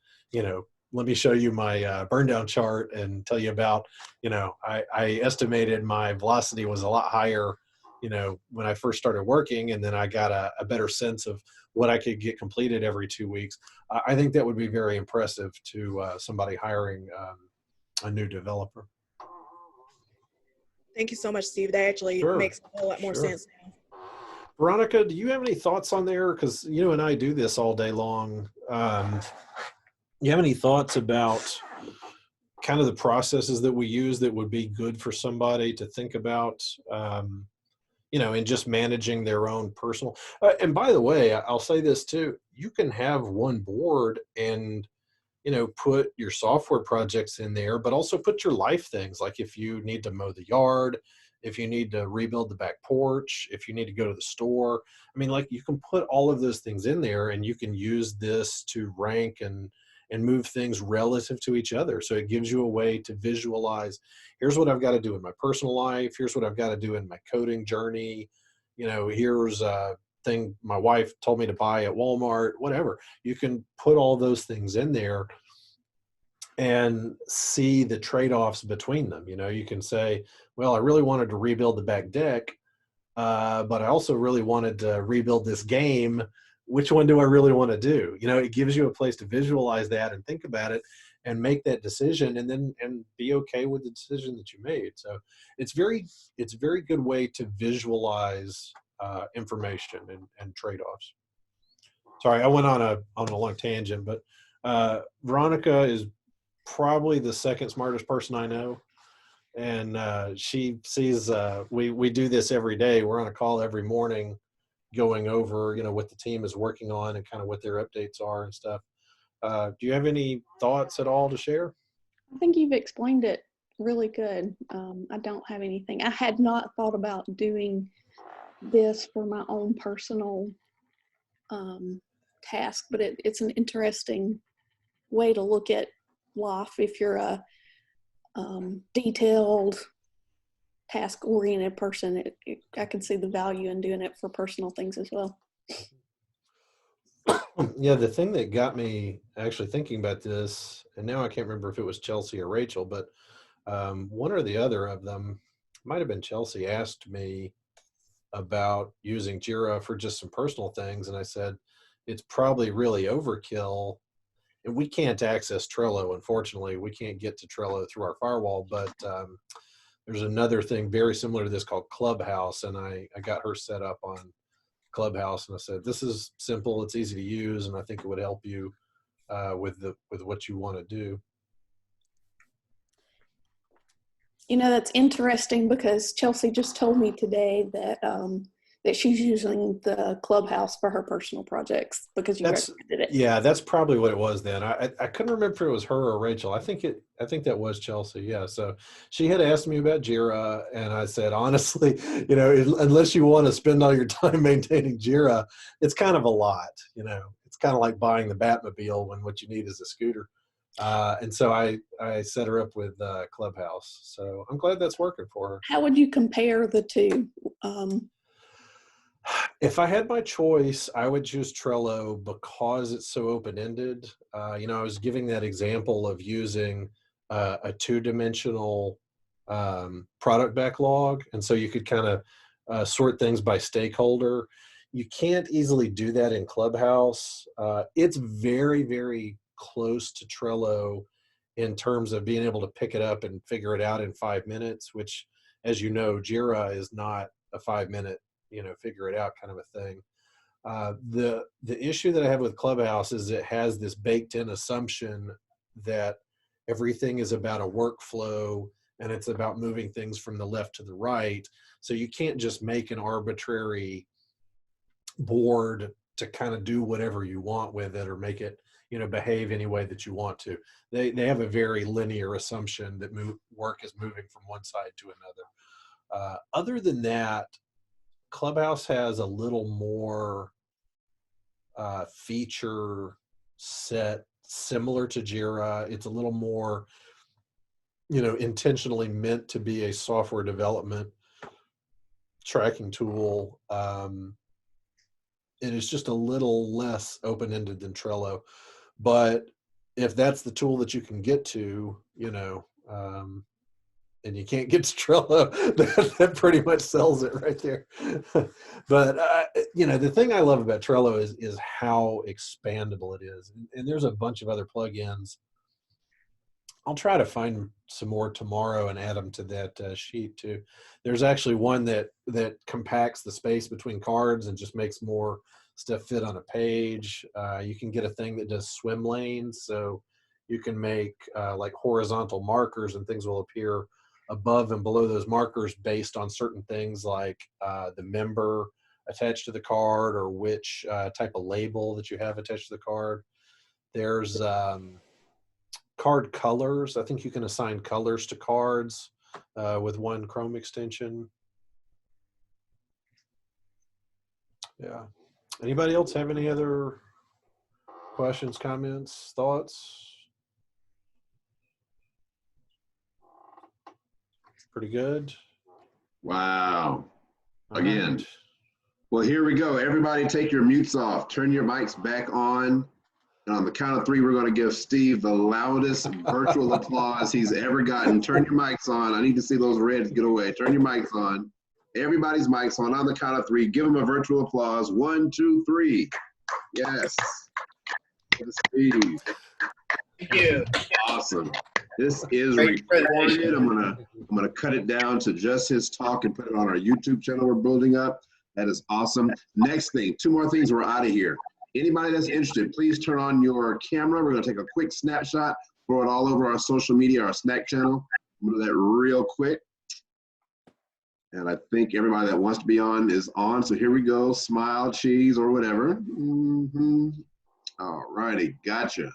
let me show you my burn down chart and tell you about, I estimated my velocity was a lot higher, when I first started working, and then I got a better sense of what I could get completed every 2 weeks. I think that would be very impressive to somebody hiring a new developer. Thank you so much, Steve. That actually makes a whole lot more sense now. Veronica, do you have any thoughts on there? Because you and I do this all day long. You have any thoughts about kind of the processes that we use that would be good for somebody to think about, in just managing their own personal, and by the way, I'll say this too, you can have one board and, put your software projects in there, but also put your life things. Like if you need to mow the yard, if you need to rebuild the back porch, if you need to go to the store, you can put all of those things in there and you can use this to rank and move things relative to each other. So it gives you a way to visualize, here's what I've got to do in my personal life. Here's what I've got to do in my coding journey. Here's a thing my wife told me to buy at Walmart, whatever. You can put all those things in there and see the trade-offs between them. You can say, well, I really wanted to rebuild the back deck, but I also really wanted to rebuild this game. Which one do I really want to do? It gives you a place to visualize that and think about it and make that decision and be okay with the decision that you made. So it's a very good way to visualize information and trade-offs. Sorry, I went on a long tangent, but Veronica is probably the second smartest person I know. And she sees, we do this every day. We're on a call every morning going over, what the team is working on and kind of what their updates are and stuff. Do you have any thoughts at all to share? I think you've explained it really good. I don't have anything. I had not thought about doing this for my own personal task, but it's an interesting way to look at life if you're a detailed, task-oriented person. I can see the value in doing it for personal things as well. Yeah, the thing that got me actually thinking about this, and now I can't remember if it was Chelsea or Rachel, but one or the other of them, might have been Chelsea, asked me about using Jira for just some personal things, and I said, it's probably really overkill. And we can't access Trello, unfortunately. We can't get to Trello through our firewall, but there's another thing very similar to this called Clubhouse, and I got her set up on Clubhouse, and I said, this is simple, it's easy to use, and I think it would help you with what you want to do. That's interesting because Chelsea just told me today that that she's using the Clubhouse for her personal projects because you recommended it. Yeah, that's probably what it was then. I couldn't remember if it was her or Rachel. I think that was Chelsea. Yeah. So she had asked me about Jira, and I said, honestly, unless you want to spend all your time maintaining Jira, it's kind of a lot. It's kind of like buying the Batmobile when what you need is a scooter. And so I set her up with Clubhouse. So I'm glad that's working for her. How would you compare the two? If I had my choice, I would choose Trello because it's so open-ended. I was giving that example of using a two-dimensional product backlog. And so you could kind of sort things by stakeholder. You can't easily do that in Clubhouse. It's very, very close to Trello in terms of being able to pick it up and figure it out in 5 minutes, which, as you know, Jira is not a 5-minute, figure it out kind of a thing. The issue that I have with Clubhouse is it has this baked in assumption that everything is about a workflow and it's about moving things from the left to the right. So you can't just make an arbitrary board to kind of do whatever you want with it or make it, behave any way that you want to. They have a very linear assumption that work is moving from one side to another. Other than that, Clubhouse has a little more feature set similar to Jira. It's a little more, intentionally meant to be a software development tracking tool. It is just a little less open-ended than Trello. But if that's the tool that you can get to, and you can't get to Trello, that pretty much sells it right there. But, the thing I love about Trello is how expandable it is. And there's a bunch of other plugins. I'll try to find some more tomorrow and add them to that sheet too. There's actually one that compacts the space between cards and just makes more stuff fit on a page. You can get a thing that does swim lanes. So you can make like horizontal markers and things will appear above and below those markers based on certain things like the member attached to the card or which type of label that you have attached to the card. There's card colors. I think you can assign colors to cards with one Chrome extension. Yeah. Anybody else have any other questions, comments, thoughts? Pretty good. Wow. Again. Right. Well, here we go. Everybody take your mutes off. Turn your mics back on. And on the count of 3, we're going to give Steve the loudest virtual applause he's ever gotten. Turn your mics on. I need to see those reds get away. Turn your mics on. Everybody's mics on. On the count of 3, give him a virtual applause. 1, 2, 3. Yes. Steve. Thank you. Awesome. This is recorded. I'm gonna cut it down to just his talk and put it on our YouTube channel we're building up. That is awesome. Next thing, 2 more things, we're out of here. Anybody that's interested, please turn on your camera. We're gonna take a quick snapshot, throw it all over our social media, our Slack channel. I'm gonna do that real quick. And I think everybody that wants to be on is on. So here we go, smile, cheese, or whatever. All righty, gotcha.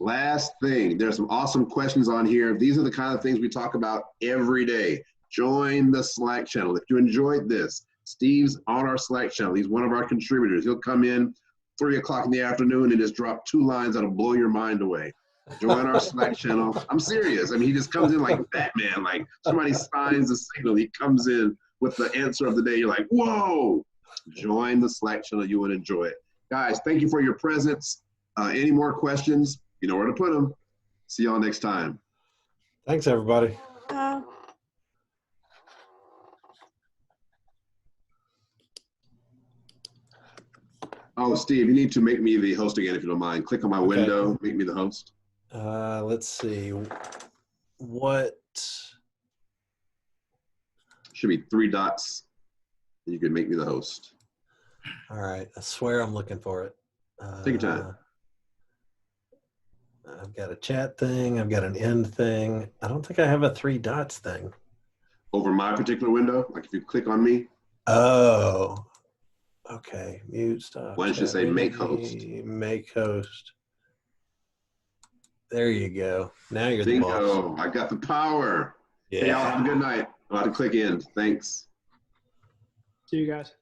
Last thing, there's some awesome questions on here. These are the kind of things we talk about every day. Join the Slack channel. If you enjoyed this, Steve's on our Slack channel. He's one of our contributors. He'll come in 3 o'clock in the afternoon and just drop 2 lines that'll blow your mind away. Join our Slack channel. I'm serious. I mean, he just comes in like Batman, like somebody signs a signal. He comes in with the answer of the day. You're like, whoa. Join the Slack channel. You would enjoy it. Guys, thank you for your presence. Any more questions? You know where to put them. See y'all next time. Thanks, everybody. Oh, Steve, you need to make me the host again if you don't mind. Click on my window, make me the host. Let's see. What? Should be 3 dots. You can make me the host. All right. I swear I'm looking for it. Take your time. I've got a chat thing. I've got an end thing. I don't think I have a 3 dots thing. Over my particular window, like if you click on me. Oh, okay. Mute stuff. Why don't you say make host? Make host. There you go. Now you're the boss. Bingo. I got the power. Yeah. Hey, y'all have a good night. I'm about to click in. Thanks. See you guys.